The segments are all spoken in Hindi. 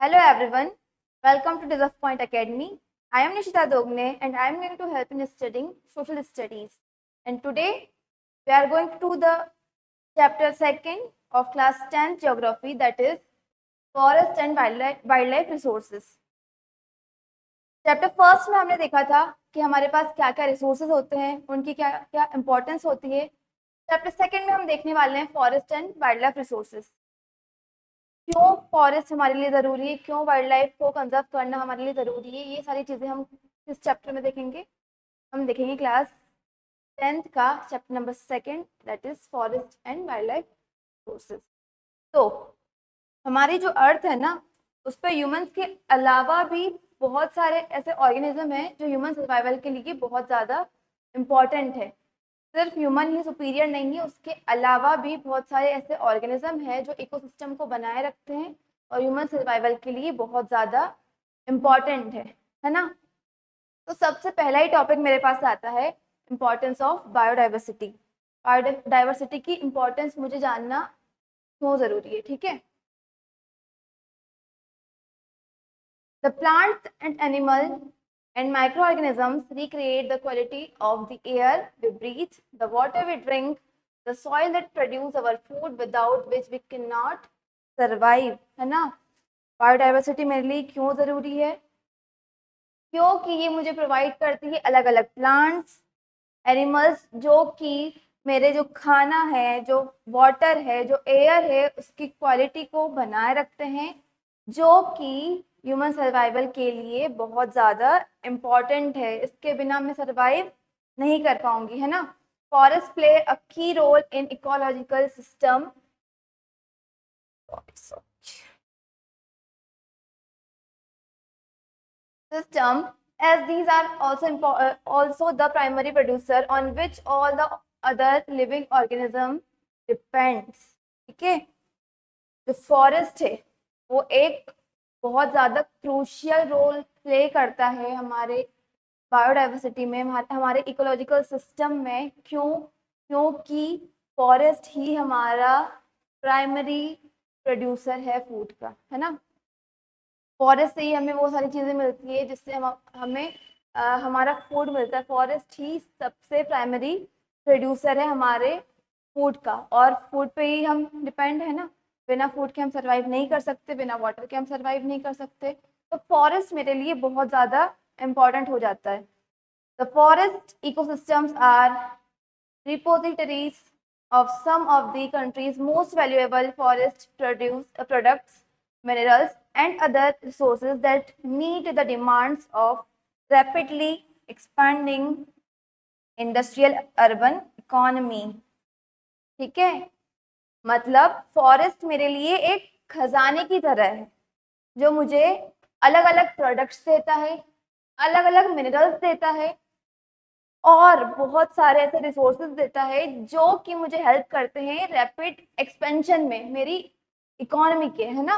Hello everyone, welcome to Deserve Point Academy. I am Nishita Dogne and I am going to help in studying social studies. And today we are going to the chapter 2nd of class 10th geography, that is forest and wildlife resources. Chapter first में हमने देखा था कि हमारे पास क्या क्या रिसोर्सेज होते हैं, उनकी क्या क्या इंपॉर्टेंस होती है। चैप्टर सेकंड में हम देखने वाले हैं forest and wild life resources. क्यों फॉरेस्ट हमारे लिए ज़रूरी है, क्यों वाइल्ड लाइफ को कंजर्व करना हमारे लिए ज़रूरी है, ये सारी चीज़ें हम इस चैप्टर में देखेंगे। हम देखेंगे क्लास 10th का chapter number 2, that is forest and wild life resources. तो हमारी जो अर्थ है ना, उस पर ह्यूमंस के अलावा भी बहुत सारे ऐसे ऑर्गेनिज्म हैं जो ह्यूमन सर्वाइवल के लिए बहुत ज़्यादा इम्पॉर्टेंट है। सिर्फ ह्यूमन ही सुपीरियर नहीं है, उसके अलावा भी बहुत सारे ऐसे ऑर्गेनिज्म हैं जो इकोसिस्टम को बनाए रखते हैं और ह्यूमन सर्वाइवल के लिए बहुत ज़्यादा इम्पॉर्टेंट है ना। तो सबसे पहला ही टॉपिक मेरे पास आता है इम्पॉर्टेंस ऑफ बायोडाइवर्सिटी। बायोडाइवर्सिटी की इम्पॉर्टेंस मुझे जानना क्यों ज़रूरी है, ठीक है। The plants and animal and microorganisms recreate the quality of the air we breathe, the water we drink, the soil that produce our food without which we cannot survive, है ना। बायोडाइवर्सिटी मेरे लिए क्यों ज़रूरी है? क्योंकि ये मुझे प्रोवाइड करती है अलग अलग प्लांट्स, एनिमल्स, जो कि मेरे जो खाना है, जो वाटर है, जो एयर है, उसकी क्वालिटी को बनाए रखते हैं, जो कि ह्यूमन सर्वाइवल के लिए बहुत ज़्यादा इम्पॉर्टेंट है। इसके बिना मैं सर्वाइव नहीं कर पाऊंगी, है ना। Forest play a key role in ecological system as these are also the primary producer on which all the other living organism depends, ठीक है। जो फॉरेस्ट है वो एक बहुत ज़्यादा क्रूशियल रोल प्ले करता है हमारे बायोडाइवर्सिटी में, हमारे इकोलॉजिकल सिस्टम में। क्योंकि फॉरेस्ट ही हमारा प्राइमरी प्रोड्यूसर है फूड का, है ना। फॉरेस्ट से ही हमें वो सारी चीज़ें मिलती है जिससे हमें हमारा फूड मिलता है। फॉरेस्ट ही सबसे प्राइमरी प्रोड्यूसर है हमारे फूड का, और फूड पे ही हम डिपेंड है ना। बिना फूड के हम सर्वाइव नहीं कर सकते, बिना वाटर के हम सर्वाइव नहीं कर सकते। तो फॉरेस्ट मेरे लिए बहुत ज़्यादा इम्पॉर्टेंट हो जाता है। The forest ecosystems are repositories of some of the country's most valuable forest products, minerals, and other resources that meet the demands of rapidly expanding industrial urban economy, ठीक है। मतलब फॉरेस्ट मेरे लिए एक खजाने की तरह है जो मुझे अलग अलग प्रोडक्ट्स देता है, अलग अलग मिनरल्स देता है, और बहुत सारे ऐसे रिसोर्सेज देता है जो कि मुझे हेल्प करते हैं रैपिड एक्सपेंशन में मेरी इकोनॉमी के, है ना।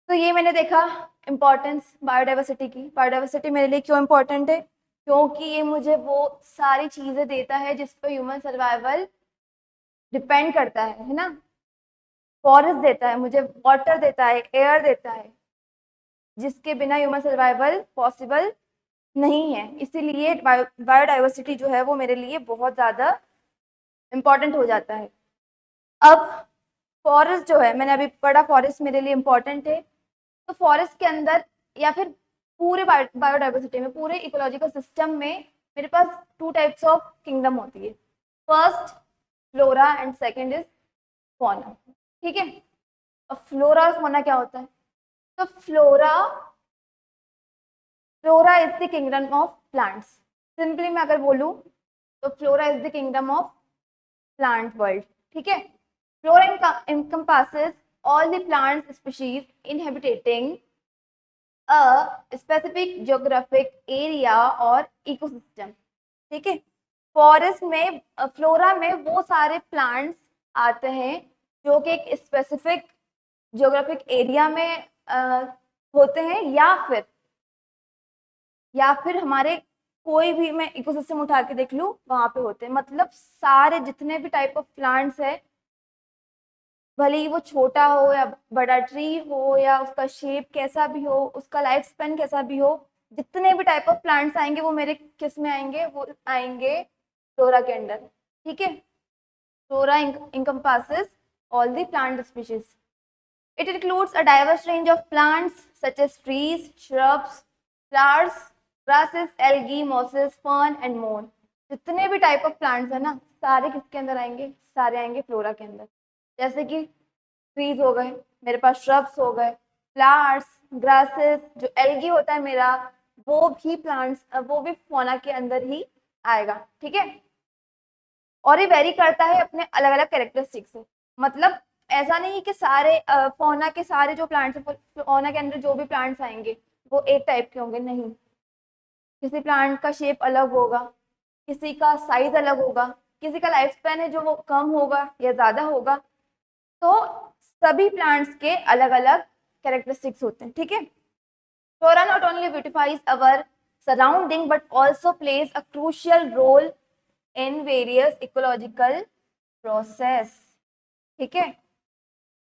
तो ये मैंने देखा इम्पोर्टेंस बायोडाइवर्सिटी की। बायोडाइवर्सिटी मेरे लिए क्यों इम्पोर्टेंट है? क्योंकि ये मुझे वो सारी चीज़ें देता है जिस पर ह्यूमन सर्वाइवल डिपेंड करता है ना। फॉरेस्ट देता है मुझे, वाटर देता है, एयर देता है, जिसके बिना ह्यूमन सर्वाइवल पॉसिबल नहीं है। इसीलिए बायोडाइवर्सिटी जो है वो मेरे लिए बहुत ज़्यादा इम्पॉर्टेंट हो जाता है। अब फॉरेस्ट जो है, मैंने अभी पढ़ा फॉरेस्ट मेरे लिए इम्पॉर्टेंट है, तो फॉरेस्ट के अंदर या फिर पूरे बायोडाइवर्सिटी में, पूरे इकोलॉजिकल सिस्टम में मेरे पास 2 टाइप्स ऑफ किंगडम होती है। First flora and second is fauna, ठीक है। अब फ्लोरा और फौना क्या होता है? तो flora is the kingdom of plants. Simply मैं अगर बोलूं तो flora is the kingdom of plant world, ठीक है। Flora encompasses all the plant species inhabiting a specific geographic area और ecosystem, ठीक है। फॉरेस्ट में, फ्लोरा में वो सारे प्लांट्स आते हैं जो कि एक स्पेसिफिक जियोग्राफिक एरिया में होते हैं, या फिर हमारे कोई भी मैं इकोसिस्टम उठा के देख लूँ वहां पे होते हैं। मतलब सारे जितने भी टाइप ऑफ प्लांट्स है भले ही वो छोटा हो या बड़ा ट्री हो या उसका शेप कैसा भी हो, उसका लाइफ स्पेन कैसा भी हो, जितने भी टाइप ऑफ प्लांट्स आएंगे वो मेरे किस में आएंगे, वो आएंगे फ्लोरा के अंडर। ठीक है, flora encompasses all the plant species. It includes a diverse range of plants such as trees, shrubs, flowers, grasses, algae, mosses, fern and more. जितने भी टाइप ऑफ प्लांट्स है ना, सारे किसके अंदर आएंगे, सारे आएंगे फ्लोरा के अंदर। जैसे कि ट्रीज हो गए, मेरे पास श्रब्स हो गए, फ्लावर्स, ग्रासेस, जो एल्गी होता है मेरा, वो भी प्लांट्स, वो भी फौना के अंदर ही आएगा। ठीक है, और ये वेरी करता है अपने अलग अलग कैरेक्टरिस्टिक से। मतलब ऐसा नहीं कि सारे फौना के सारे जो प्लांट्स है, फौना के अंदर जो भी प्लांट्स आएंगे वो एक टाइप के होंगे, नहीं। किसी प्लांट का शेप अलग होगा, किसी का साइज अलग होगा, किसी का लाइफ स्पैन है जो वो कम होगा या ज्यादा होगा। तो सभी प्लांट्स के अलग अलग कैरेक्टरिस्टिक्स होते हैं। ठीक है, flora not only beautifies our surrounding but also plays a crucial role in various ecological process. ठीक है,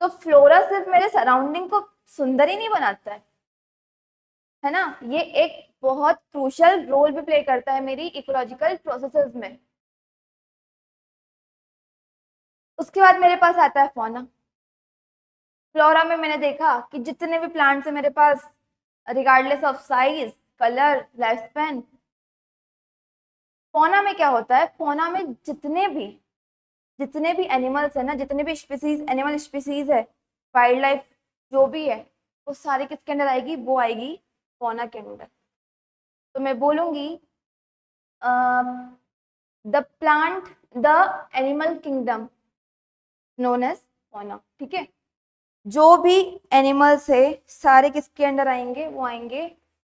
तो फ्लोरा सिर्फ मेरे सराउंडिंग को सुंदर ही नहीं बनाता है ना, ये एक बहुत क्रूशियल रोल भी प्ले करता है मेरी इकोलॉजिकल प्रोसेसेस में। उसके बाद मेरे पास आता है फौना। फ्लोरा में मैंने देखा कि जितने भी प्लांट्स है मेरे पास, regardless of size, colour, life span. Fauna में क्या होता है, फौना में जितने भी एनिमल्स है ना, जितने भी स्पीसीज, एनिमल स्पीसीज है, वाइल्ड लाइफ जो भी है, वो सारी किसके अंदर आएगी, वो आएगी फौना के अंदर। तो मैं बोलूंगी the plant, the animal kingdom known as fauna. ठीक है, जो भी एनिमल्स है सारे किसके अंडर आएंगे, वो आएंगे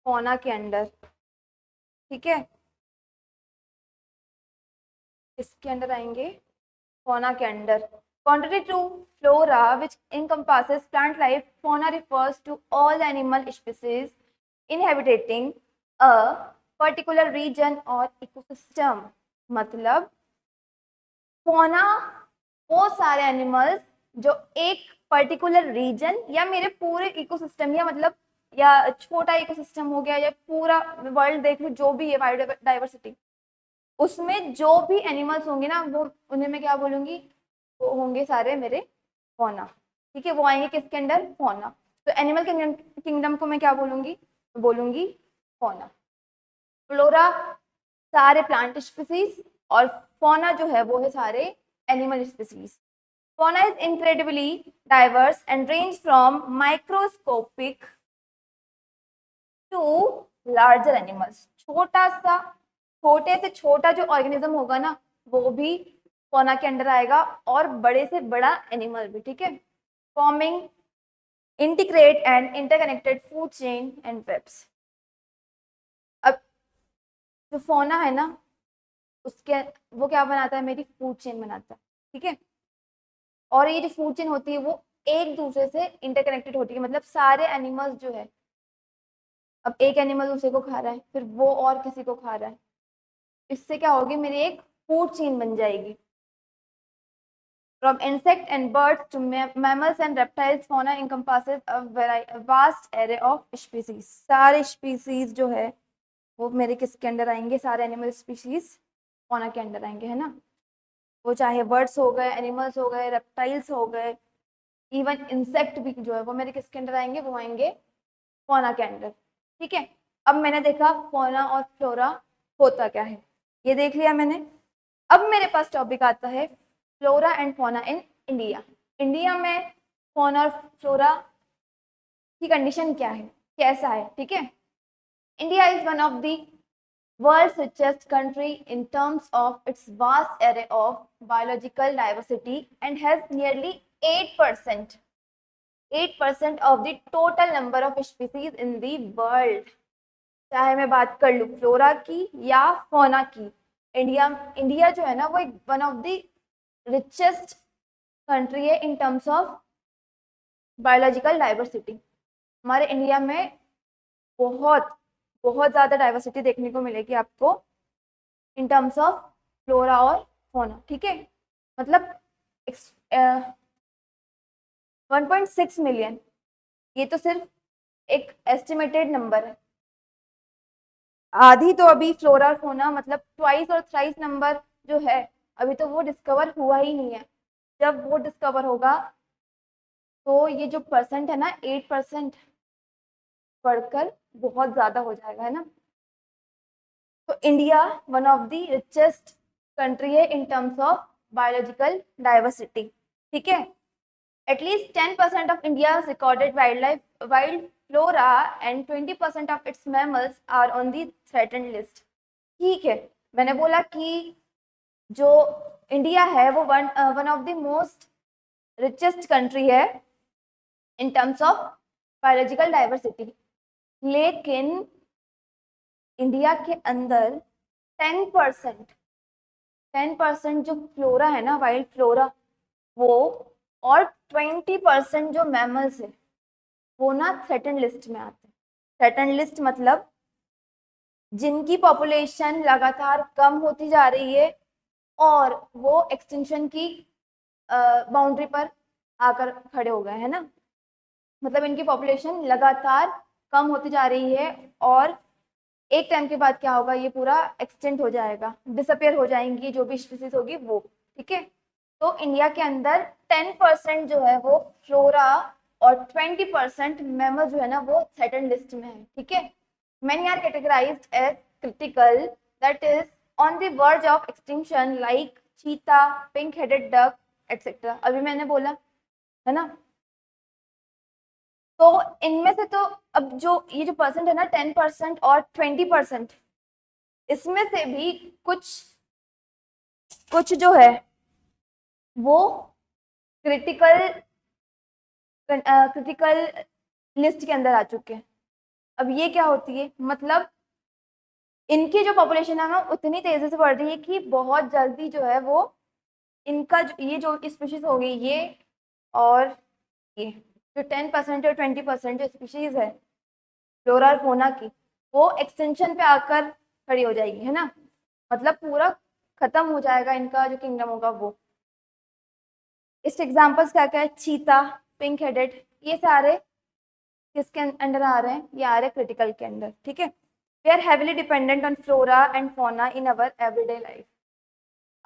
फौना के अंडर। ठीक है, किसके अंडर आएंगे, fauna के under. Contrary to flora, which encompasses plant life, fauna refers to all the animal species inhabiting a particular region or ecosystem। मतलब fauna वो सारे एनिमल्स जो एक पर्टिकुलर रीजन या मेरे पूरे इकोसिस्टम, या मतलब या छोटा इकोसिस्टम हो गया या पूरा वर्ल्ड देख लो, जो भी है बायोडाइवर्सिटी, उसमें जो भी एनिमल्स होंगे ना, वो उन्हें मैं क्या बोलूंगी, वो होंगे सारे मेरे फौना। ठीक है, वो आएंगे किसके अंडर, फौना। तो एनिमल किंगडम को मैं क्या बोलूंगी, बोलूंगी फौना। फ्लोरा सारे प्लांट स्पीसीज, और फौना जो है वो है सारे animal species. Fauna is incredibly diverse and range from microscopic to larger animals. छोटे से छोटा जो ऑर्गेनिज्म होगा ना, वो भी फौना के अंडर आएगा, और बड़े से बड़ा एनिमल भी। ठीक है, forming integrate and interconnected food chain and webs. अब जो फौना है ना, उसके वो क्या बनाता है, मेरी फूड चेन बनाता है। ठीक है, और ये जो फूड चेन होती है वो एक दूसरे से इंटरकनेक्टेड होती है। मतलब सारे एनिमल्स जो है, अब एक एनिमल दूसरे को खा रहा है, फिर वो और किसी को खा रहा है, इससे क्या होगी, मेरी एक फूड चेन बन जाएगी। From insect and birds to mammals and reptiles, fauna encompasses a vast array of species। सारे species जो है वो मेरे किसके अंडर आएंगे, सारे एनिमल स्पीशीज fauna के अंडर आएंगे, है ना। वो चाहे बर्ड्स हो गए, एनिमल्स हो गए, रेप्टाइल्स हो गए, इवन इंसेक्ट भी जो है वो मेरे किसके अंडर आएंगे, वो आएंगे fauna के अंडर। ठीक है, अब मैंने देखा fauna और flora होता क्या है, ये देख लिया मैंने। अब मेरे पास टॉपिक आता है flora and fauna in India. India में फौना और फ्लोरा की कंडीशन क्या है, कैसा है। ठीक है, India is one of the world's richest country in terms of its vast array of biological diversity and has nearly 8% of the total number of species in the world. चाहे मैं बात कर लूँ फ्लोरा की या फौना की, इंडिया जो है ना, वो एक one of the richest country है in terms of biological diversity. हमारे इंडिया में बहुत बहुत ज़्यादा डाइवर्सिटी देखने को मिलेगी आपको इन टर्म्स ऑफ फ्लोरा और फौना। ठीक है, मतलब 1.6 मिलियन, ये तो सिर्फ एक एस्टिमेटेड नंबर है। आधी तो अभी फ्लोरा और फोना मतलब ट्वाइस और थ्राइस नंबर जो है अभी तो वो डिस्कवर हुआ ही नहीं है। जब वो डिस्कवर होगा तो ये जो परसेंट है ना 8% बढ़कर बहुत ज्यादा हो जाएगा, है ना। तो India one of the richest country है in terms of biological diversity, ठीक है। At least 10% of India's recorded wild flora and 20% of its mammals are on the threatened list. ठीक है, मैंने बोला कि जो इंडिया है वो one of the most richest country है in terms of biological diversity, लेकिन इंडिया के अंदर 10% जो फ्लोरा है ना, वाइल्ड फ्लोरा, वो और 20% जो मैमल्स है वो ना थ्रेटन लिस्ट में आते हैं। थ्रेटन लिस्ट मतलब जिनकी पॉपुलेशन लगातार कम होती जा रही है और वो एक्सटिंक्शन की बाउंड्री पर आकर खड़े हो गए, है ना। मतलब इनकी पॉपुलेशन लगातार कम होती जा रही है और एक टाइम के बाद क्या होगा, ये पूरा एक्सटेंड हो जाएगा, डिसअपियर हो जाएंगी जो भी स्पीसीज होगी वो, ठीक है। तो इंडिया के अंदर 10% जो है वो फ्लोरा और 20% मैमल जो है ना वो थ्रेटन लिस्ट में है, ठीक है। Many are categorized as critical, that is on the verge of extinction, like cheetah, pink-headed duck, etc. अभी मैंने बोला है ना। तो इनमें से तो अब जो ये जो परसेंट है ना 10% और 20%, इसमें से भी कुछ कुछ जो है वो क्रिटिकल लिस्ट के अंदर आ चुके हैं। अब ये क्या होती है, मतलब इनकी जो पॉपुलेशन है ना उतनी तेजी से बढ़ रही है कि बहुत जल्दी जो है वो इनका ये जो स्पीशीज होगी ये और ये जो 10% और 20% जो स्पीशीज है फ्लोरा और फोना की, वो एक्सटेंशन पे आकर खड़ी हो जाएगी, है ना। मतलब पूरा खत्म हो जाएगा इनका जो किंगडम होगा वो। इसके एग्जांपल्स क्या क्या है, चीता, पिंक हेडेड, ये सारे किसके अंडर आ रहे हैं, ये आ रहे हैं क्रिटिकल के अंदर, ठीक है। We are heavily dependent on flora and fauna in our everyday life.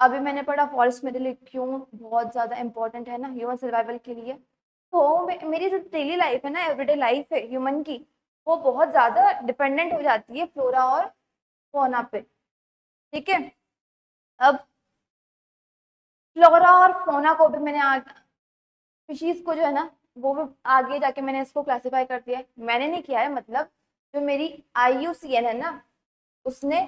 अभी मैंने पढ़ा फॉरेस्ट मेरे लिए क्यों बहुत ज़्यादा इंपॉर्टेंट है ना ह्यूमन सर्वाइवल के लिए। तो मेरी जो डेली लाइफ है ना, एवरीडे लाइफ है ह्यूमन की, वो बहुत ज़्यादा डिपेंडेंट हो जाती है फ्लोरा और फौना पे, ठीक है। अब फ्लोरा और फौना को भी मैंने स्पीशीज को जो है ना वो भी आगे जाके मैंने इसको क्लासिफाई कर दिया है। मैंने नहीं किया है, मतलब जो मेरी IUCN है ना उसने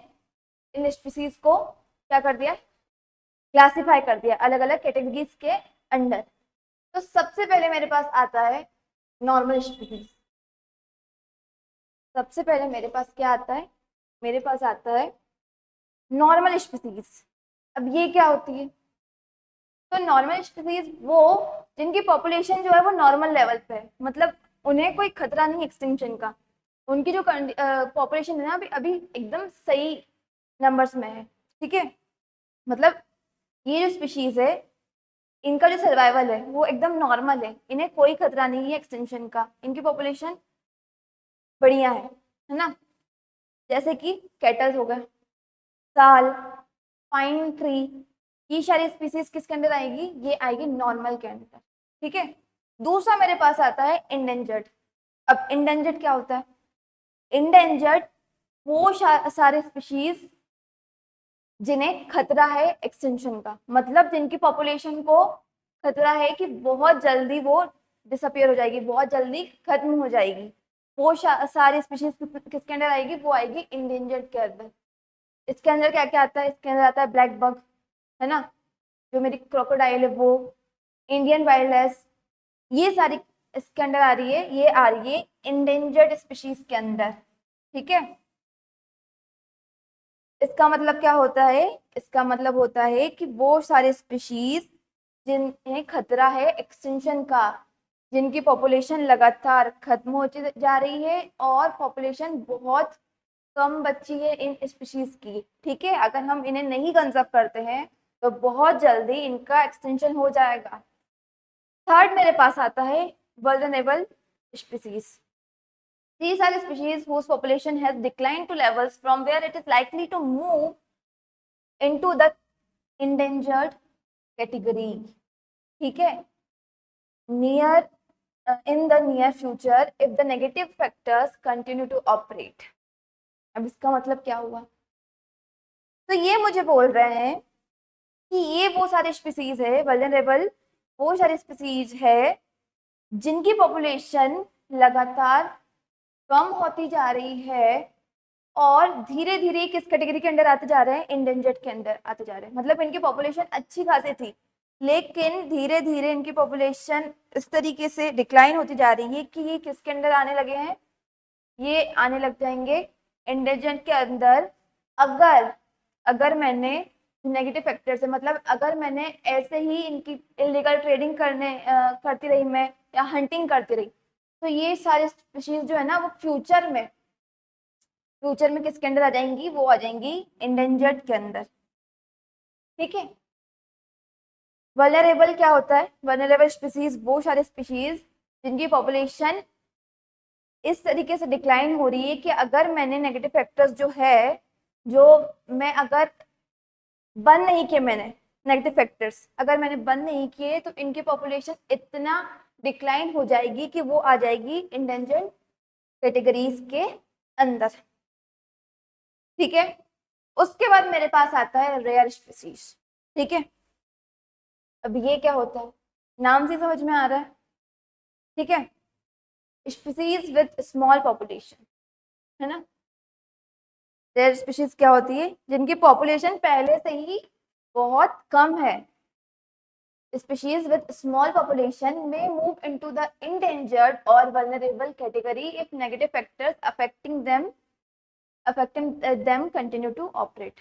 इन स्पीशीज को क्या कर दिया, क्लासिफाई कर दिया अलग अलग कैटेगरीज के अंडर। तो सबसे पहले मेरे पास आता है नॉर्मल स्पीशीज। सबसे पहले मेरे पास क्या आता है, मेरे पास आता है नॉर्मल स्पीशीज। अब ये क्या होती है, तो नॉर्मल स्पीसीज वो जिनकी पॉपुलेशन जो है वो नॉर्मल लेवल पे है, मतलब उन्हें कोई खतरा नहीं एक्सटिंक्शन का। उनकी जो पॉपुलेशन है ना अभी अभी एकदम सही नंबर्स में है, ठीक है। मतलब ये जो स्पीशीज है इनका जो सर्वाइवल है वो एकदम नॉर्मल है, इन्हें कोई खतरा नहीं है एक्सटेंशन का, इनकी पॉपुलेशन बढ़िया है ना। जैसे कि कैटल्स हो गए, साल, पाइन ट्री, ये सारी स्पीसीज किसके अंदर आएगी, ये आएगी नॉर्मल के अंदर, ठीक है। दूसरा मेरे पास आता है इंडेंजर्ड। अब इंडेंजर्ड क्या होता है, इंडेंजर्ड वो सारे स्पीशीज जिन्हें खतरा है एक्सटेंशन का, मतलब जिनकी पॉपुलेशन को खतरा है कि बहुत जल्दी वो डिसअपियर हो जाएगी, बहुत जल्दी खत्म हो जाएगी, वो सारी स्पीशीज किसके अंदर आएगी, वो आएगी इंडेंजर्ड के अंदर। इसके अंदर क्या क्या आता है, इसके अंदर आता है ब्लैक बग, है ना, जो मेरी क्रोकोडाइल है वो, इंडियन वाइल्ड, ये सारी इसके अंदर आ रही है, ये आ रही है इंडेंजर्ड स्पीशीज के अंदर, ठीक है। इसका मतलब क्या होता है, इसका मतलब होता है कि वो सारे स्पीशीज जिन्हें खतरा है एक्सटिंक्शन का, जिनकी पॉपुलेशन लगातार खत्म होती जा रही है और पॉपुलेशन बहुत कम बची है इन स्पीशीज की, ठीक है। अगर हम इन्हें नहीं कंजर्व करते हैं तो बहुत जल्दी इनका एक्सटेंशन हो जाएगा। थर्ड मेरे पास आता है vulnerable species. These are species whose population has declined to levels from where it is likely to move into the endangered category. ठीक है, near in the near future if the negative factors continue to operate. अब इसका मतलब क्या हुआ? तो ये मुझे बोल रहे हैं कि ये वो सारे स्पीसीज है वल्नरेबल, वो सारे स्पीसीज है जिनकी पॉपुलेशन लगातार कम होती जा रही है और धीरे धीरे किस कैटेगरी के अंदर आते जा रहे हैं? इंडेंजर्ड के अंदर आते जा रहे हैं। मतलब इनकी पॉपुलेशन अच्छी खासी थी, लेकिन धीरे धीरे इनकी पॉपुलेशन इस तरीके से डिक्लाइन होती जा रही है कि ये किसके अंदर आने लगे हैं? ये आने लग जाएंगे इंडेंजर्ड के अंदर। अगर मैंने नेगेटिव फैक्टर से, मतलब अगर मैंने ऐसे ही इनकी इलीगल ट्रेडिंग करती रही मैं, या हंटिंग करती रही, तो ये सारे स्पीशीज जो है ना वो फ्यूचर में किसके अंदर आ जाएंगी? वो आ जाएंगी इंडेंजर्ड के अंदर। ठीक है, वल्नरेबल क्या होता है? वल्नरेबल स्पीशीज वो सारे स्पीशीज जिनकी पॉपुलेशन इस तरीके से डिक्लाइन हो रही है कि अगर मैंने नेगेटिव फैक्टर्स जो है, जो मैं अगर बंद नहीं किए, मैंने नेगेटिव फैक्टर्स अगर मैंने बंद नहीं किए, तो इनकी पॉपुलेशन इतना डिक्लाइन हो जाएगी कि वो आ जाएगी इंडेंजर्ड कैटेगरीज के अंदर। ठीक है, उसके बाद मेरे पास आता है रेयर स्पीसीज। ठीक है, अब ये क्या होता है? नाम से समझ में आ रहा है। ठीक है, स्पीसीज विद स्मॉल पॉपुलेशन, है ना। रेयर स्पीशीज क्या होती है? जिनकी पॉपुलेशन पहले से ही बहुत कम है। Species with small population may move into the endangered or vulnerable category if negative factors affecting them continue to operate.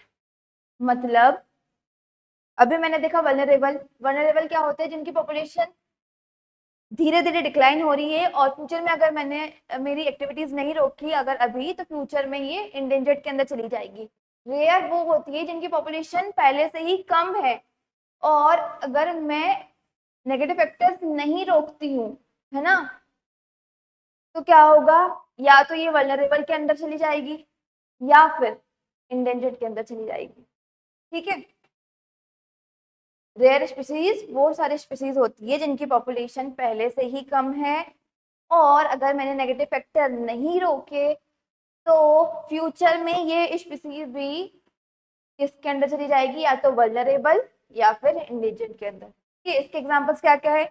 मतलब अभी मैंने देखा वल्नरेबल क्या होते हैं? जिनकी पॉपुलेशन धीरे धीरे डिक्लाइन हो रही है और फ्यूचर में अगर मैंने मेरी एक्टिविटीज नहीं रोकी अगर अभी, तो फ्यूचर में ये इंडेंजर्ड के अंदर चली जाएगी। रेयर वो होती है जिनकी पॉपुलेशन पहले से ही कम है और अगर मैं नेगेटिव फैक्टर्स नहीं रोकती हूँ, है ना, तो क्या होगा? या तो ये वल्नरेबल के अंदर चली जाएगी या फिर इंडेंजर्ड के अंदर चली जाएगी। ठीक है, रेयर स्पीसीज वो सारी स्पीसीज होती है जिनकी पॉपुलेशन पहले से ही कम है और अगर मैंने नेगेटिव फैक्टर नहीं रोके तो फ्यूचर में ये स्पीसीज भी किसके अंदर चली जाएगी? या तो वल्नरेबल या फिर इंडेंजर्ड के अंदर। कि इसके एग्जांपल्स क्या क्या है?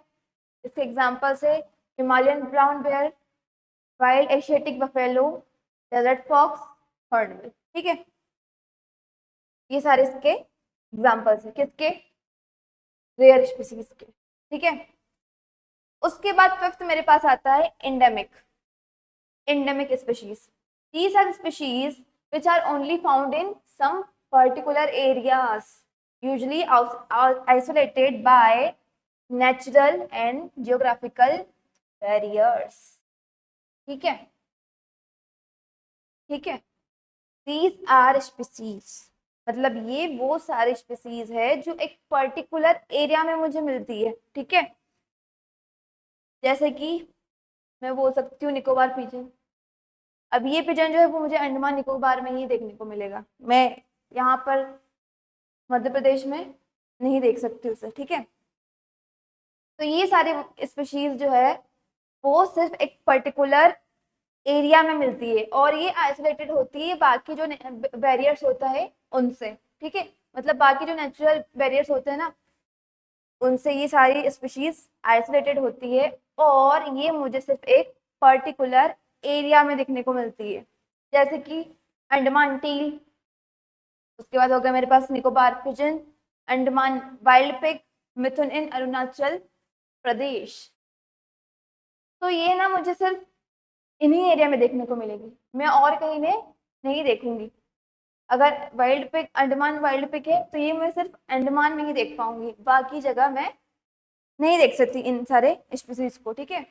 इसके एग्जांपल्स है Himalayan brown bear, wild Asiatic buffalo, desert fox, hornbill. ठीक है, ये सारे इसके एग्जांपल्स है किसके? रेयर स्पीसीज के। ठीक है, उसके बाद फिफ्थ मेरे पास आता है endemic species. These are species which are only found in some particular areas, usually isolated by natural and geographical barriers. ठीक है, ठीक है, These are species, मतलब ये वो सारे स्पीसीज है जो एक पर्टिकुलर एरिया में मुझे मिलती है। ठीक है, जैसे कि मैं बोल सकती हूँ निकोबार पिजन। अब ये पिजन जो है वो मुझे अंडमान निकोबार में ही देखने को मिलेगा, मैं यहाँ पर मध्य प्रदेश में नहीं देख सकती उसे। ठीक है, तो ये सारे स्पीशीज जो है वो सिर्फ एक पर्टिकुलर एरिया में मिलती है और ये आइसोलेटेड होती है बाकी जो बैरियर्स होता है उनसे। ठीक है, मतलब बाकी जो नेचुरल बैरियर्स होते हैं ना उनसे ये सारी स्पीशीज आइसोलेटेड होती है और ये मुझे सिर्फ एक पर्टिकुलर एरिया में देखने को मिलती है, जैसे कि अंडमान टील, उसके बाद हो गया मेरे पास Nicobar pigeon, Andaman wild pig, mithun in Arunachal Pradesh. तो ये ना मुझे सिर्फ इन्हीं एरिया में देखने को मिलेगी, मैं और कहीं में नहीं देखूंगी। अगर wild pig Andaman wild pig है तो ये मैं सिर्फ अंडमान में ही देख पाऊंगी, बाकी जगह मैं नहीं देख सकती इन सारे स्पीशीज को। ठीक है,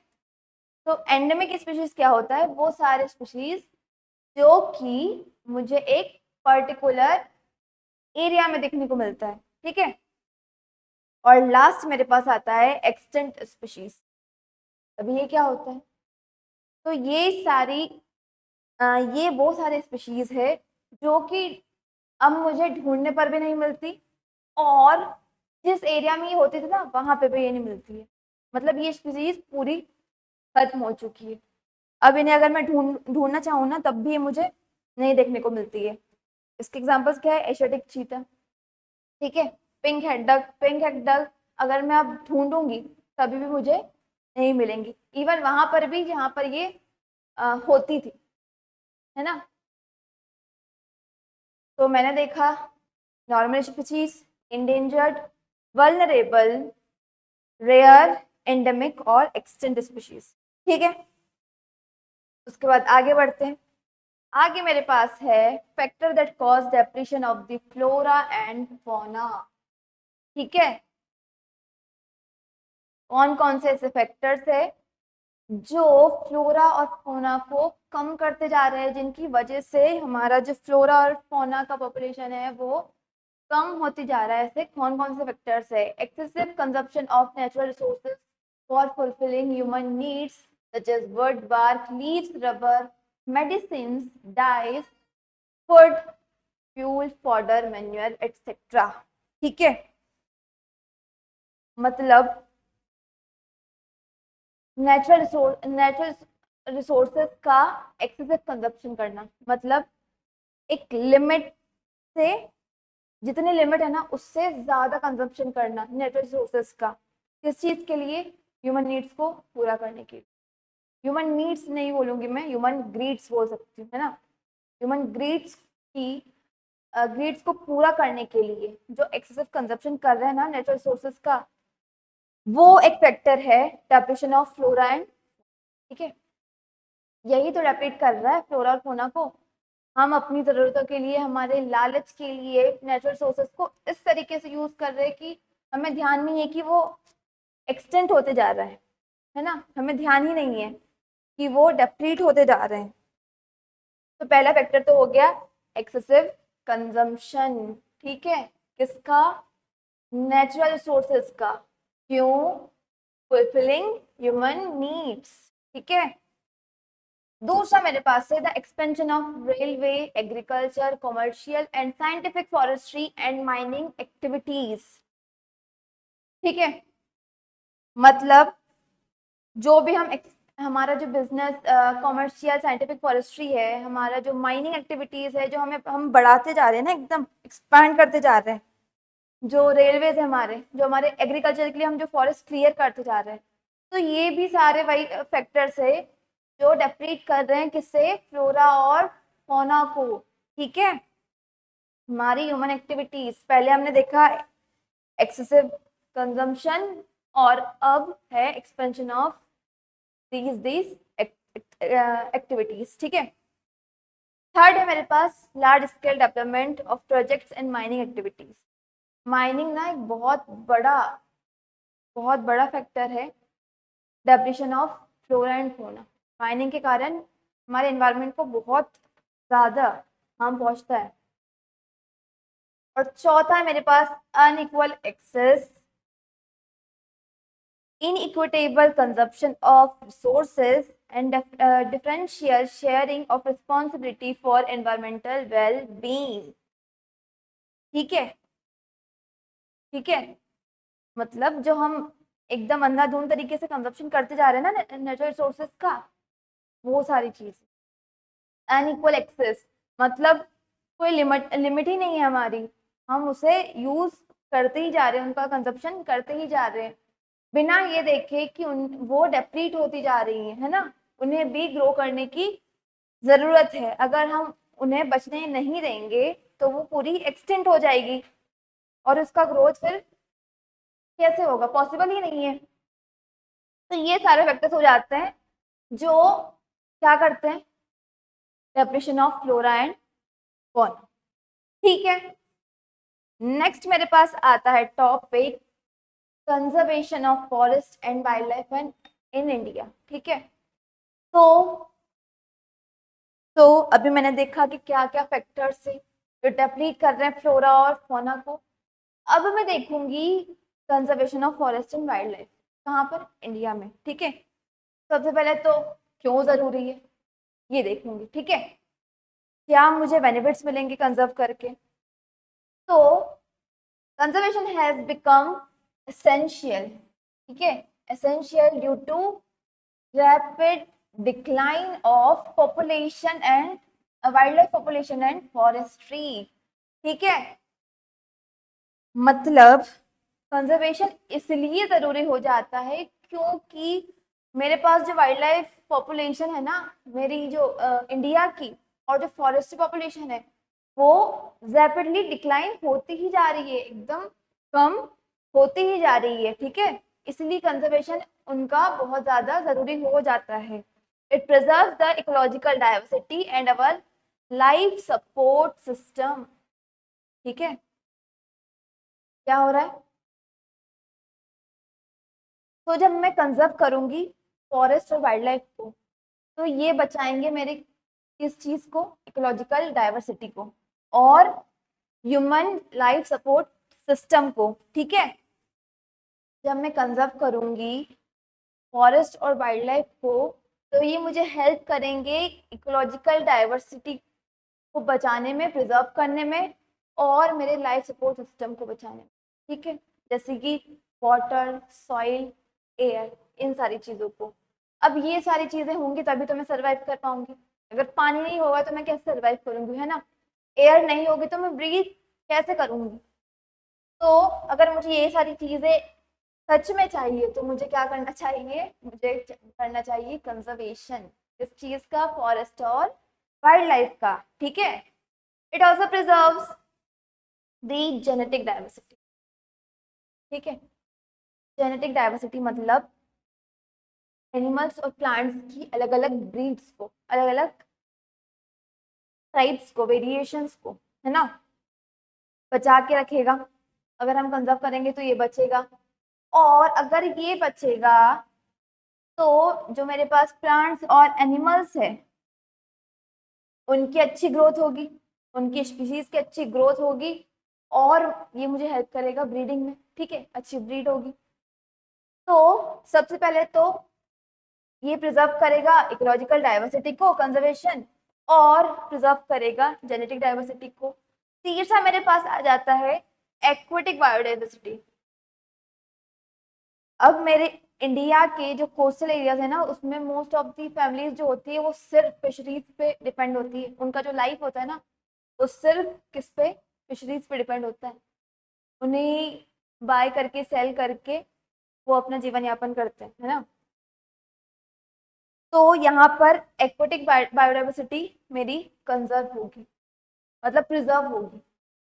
तो एंडेमिक स्पीशीज क्या होता है? वो सारे स्पीशीज जो कि मुझे एक पर्टिकुलर एरिया में देखने को मिलता है। ठीक है, और लास्ट मेरे पास आता है एक्सटेंट स्पीशीज। अभी ये क्या होता है? तो ये वो सारे स्पीशीज है जो कि अब मुझे ढूंढने पर भी नहीं मिलती, और जिस एरिया में ये होती थी ना वहां पे भी ये नहीं मिलती है। मतलब ये स्पीशीज पूरी खत्म हो चुकी है। अब इन्हें अगर मैं ढूंढना चाहूँ ना तब भी ये मुझे नहीं देखने को मिलती है। इसके एग्जांपल्स क्या है? एशियाटिक चीता, ठीक है, पिंक हेड डक अगर मैं अब ढूंढूंगी तभी भी मुझे नहीं मिलेंगी, इवन वहां पर भी जहां पर ये होती थी, है ना। तो मैंने देखा normal species, endangered, vulnerable, rare, endemic और एक्सटेंट स्पीशीज, ठीक है। उसके बाद आगे बढ़ते हैं। आगे मेरे पास है factor that cause depression of the flora and fauna, ठीक है। कौन कौन से ऐसे फैक्टर्स है जो फ्लोरा और फौना को कम करते जा रहे हैं, जिनकी वजह से हमारा जो फ्लोरा और फौना का पॉपुलेशन है वो कम होती जा रहा है। ऐसे कौन कौन से फैक्टर्स है? Excessive consumption of natural resources for fulfilling human needs such as wood, bark, leaves, rubber, medicines, dyes, food, fuel, fodder, manure et cetera, ठीक है। मतलब नेचुरल रिसोर्सेज का एक्सेसिव कंजप्शन करना, मतलब एक लिमिट से, जितनी लिमिट है ना उससे ज्यादा कंजप्शन करना नेचुरल रिसोर्सेज का। किस चीज के लिए? ह्यूमन नीड्स को पूरा करने के लिए। ह्यूमन नीड्स नहीं बोलूंगी मैं, ह्यूमन ग्रीड्स बोल सकती हूँ, है ना। ह्यूमन ग्रीड्स को पूरा करने के लिए जो एक्सेसिव कंजप्शन कर रहे हैं ना नेचुरल रिसोर्सेज का, वो एक फैक्टर है डेप्रेशन ऑफ फ्लोरा एंड, ठीक है। यही तो डेप्रेट कर रहा है फ्लोरा और फौना को। हम अपनी जरूरतों के लिए, हमारे लालच के लिए नेचुरल रिसोर्सेज को इस तरीके से यूज कर रहे हैं कि हमें ध्यान नहीं है कि वो एक्सटेंट होते जा रहा है ना। हमें ध्यान ही नहीं है कि वो डेप्लीट होते जा रहे हैं। तो पहला फैक्टर तो हो गया एक्सेसिव कंजम्पशन, ठीक है, किसका? नेचुरल रिसोर्सेज का। क्यों? फुलफिलिंग ह्यूमन नीड्स, ठीक है। दूसरा मेरे पास है the expansion of railway, agriculture, commercial and scientific, forestry and mining activities, ठीक है। मतलब जो भी हमारा जो बिजनेस, कॉमर्शियल, साइंटिफिक, फॉरेस्ट्री है, हमारा जो माइनिंग एक्टिविटीज है, जो हम बढ़ाते जा रहे हैं ना, एकदम एक्सपैंड करते जा रहे हैं। जो रेलवेज है हमारे, जो हमारे एग्रीकल्चर के लिए हम जो फॉरेस्ट क्लियर करते जा रहे हैं, तो ये भी सारे वही फैक्टर्स है जो डेप्लीट कर रहे हैं किससे? फ्लोरा और फौना को, ठीक है। हमारी ह्यूमन एक्टिविटीज, पहले हमने देखा एक्सेसिव कंजम्पशन, और अब है एक्सपेंशन ऑफ these एक्टिविटीज, ठीक है। थर्ड है मेरे पास large scale development of projects and mining activities. Mining ना एक बहुत बड़ा फैक्टर है depression of flora and fauna. Mining के कारण हमारे एनवायरनमेंट को बहुत ज्यादा हार्म पहुंचता है। और चौथा है मेरे पास unequal access, inequitable consumption of resources and differential sharing of responsibility for environmental well-being, ठीक है, ठीक है। मतलब जो हम एकदम अंधाधुंध तरीके से कंजप्शन करते जा रहे हैं ना नेचुरल रिसोर्सेज का, वो सारी चीज। अनइक्वल एक्सेस मतलब कोई लिमिट ही नहीं है हमारी, हम उसे यूज करते ही जा रहे हैं, उनका कंजप्शन करते ही जा रहे हैं बिना ये देखे कि वो डेप्लीट होती जा रही है ना। उन्हें भी ग्रो करने की जरूरत है। अगर हम उन्हें बचने नहीं देंगे तो वो पूरी एक्सटेंट हो जाएगी, और उसका ग्रोथ फिर कैसे होगा? पॉसिबल ही नहीं है। तो ये सारे फैक्टर्स हो जाते हैं जो क्या करते हैं? Depression of flora and fauna, ठीक है। नेक्स्ट मेरे पास आता है topic conservation of forest and wild life in India, ठीक है। तो अभी मैंने देखा कि क्या क्या फैक्टर्स है जो डेप्लीट कर रहे हैं फ्लोरा और फौना को। अब मैं देखूंगी conservation of forest and wild life, कहाँ पर? इंडिया में, ठीक है। सबसे पहले तो क्यों जरूरी है ये देखूंगी, ठीक है। क्या मुझे बेनिफिट्स मिलेंगे कंजर्व करके? तो कंजर्वेशन हैज बिकम एसेंशियल, ठीक है, essential due to rapid decline of population and wild life population and forestry, ठीक है। मतलब कंजर्वेशन इसलिए जरूरी हो जाता है क्योंकि मेरे पास जो वाइल्ड लाइफ पॉपुलेशन है ना, मेरी जो इंडिया की, और जो फॉरेस्ट पॉपुलेशन है, वो रैपिडली डिक्लाइन होती ही जा रही है, एकदम कम होती ही जा रही है, ठीक है। इसलिए कंजर्वेशन उनका बहुत ज्यादा जरूरी हो जाता है। It preserve the ecological diversity and our life support system, ठीक है। क्या हो रहा है? तो जब मैं कंजर्व करूंगी फॉरेस्ट और वाइल्ड लाइफ को, तो ये बचाएंगे मेरे किस चीज को? इकोलॉजिकल डाइवर्सिटी को और ह्यूमन लाइफ सपोर्ट सिस्टम को, ठीक है। जब मैं कंजर्व करूंगी फॉरेस्ट और वाइल्ड लाइफ को, तो ये मुझे हेल्प करेंगे इकोलॉजिकल डाइवर्सिटी को बचाने में, प्रिजर्व करने में, और मेरे लाइफ सपोर्ट सिस्टम को बचाने में, ठीक है। जैसे कि वाटर, सॉइल, एयर, इन सारी चीज़ों को। अब ये सारी चीज़ें होंगी तभी तो मैं सर्वाइव कर पाऊंगी। अगर पानी नहीं होगा तो मैं कैसे सर्वाइव करूंगी, है ना। एयर नहीं होगी तो मैं ब्रीथ कैसे करूंगी। तो अगर मुझे ये सारी चीज़ें सच में चाहिए तो मुझे क्या करना चाहिए? मुझे करना चाहिए कंजर्वेशन, इस चीज़ का, फॉरेस्ट और वाइल्ड लाइफ का, ठीक है। It also preserves the genetic diversity, ठीक है। जेनेटिक डाइवर्सिटी मतलब एनिमल्स और प्लांट्स की अलग अलग ब्रीड्स को, अलग अलग टाइप्स को, वेरिएशंस को, है ना, बचा के रखेगा। अगर हम कंजर्व करेंगे तो ये बचेगा, और अगर ये बचेगा तो जो मेरे पास प्लांट्स और एनिमल्स है उनकी अच्छी ग्रोथ होगी, उनकी स्पीशीज की अच्छी ग्रोथ होगी, और ये मुझे हेल्प करेगा ब्रीडिंग में, ठीक है, अच्छी ब्रीड होगी। तो सबसे पहले तो ये प्रिजर्व करेगा इकोलॉजिकल डाइवर्सिटी को, कंजर्वेशन, और प्रिजर्व करेगा जेनेटिक डाइवर्सिटी को। तीसरा मेरे पास आ जाता है एक्वेटिक बायोडाइवर्सिटी। अब मेरे इंडिया के जो कोस्टल एरियाज है ना, उसमें मोस्ट ऑफ दी फैमिलीज जो होती है वो सिर्फ फिशरीज पे डिपेंड होती है। उनका जो लाइफ होता है ना, वो सिर्फ किस पे? फिशरीज पे डिपेंड होता है। उन्हें बाय करके, सेल करके वो अपना जीवन यापन करते हैं, है ना। तो यहाँ पर एक्वेटिक बायोडाइवर्सिटी मेरी कंजर्व होगी, मतलब प्रिजर्व होगी,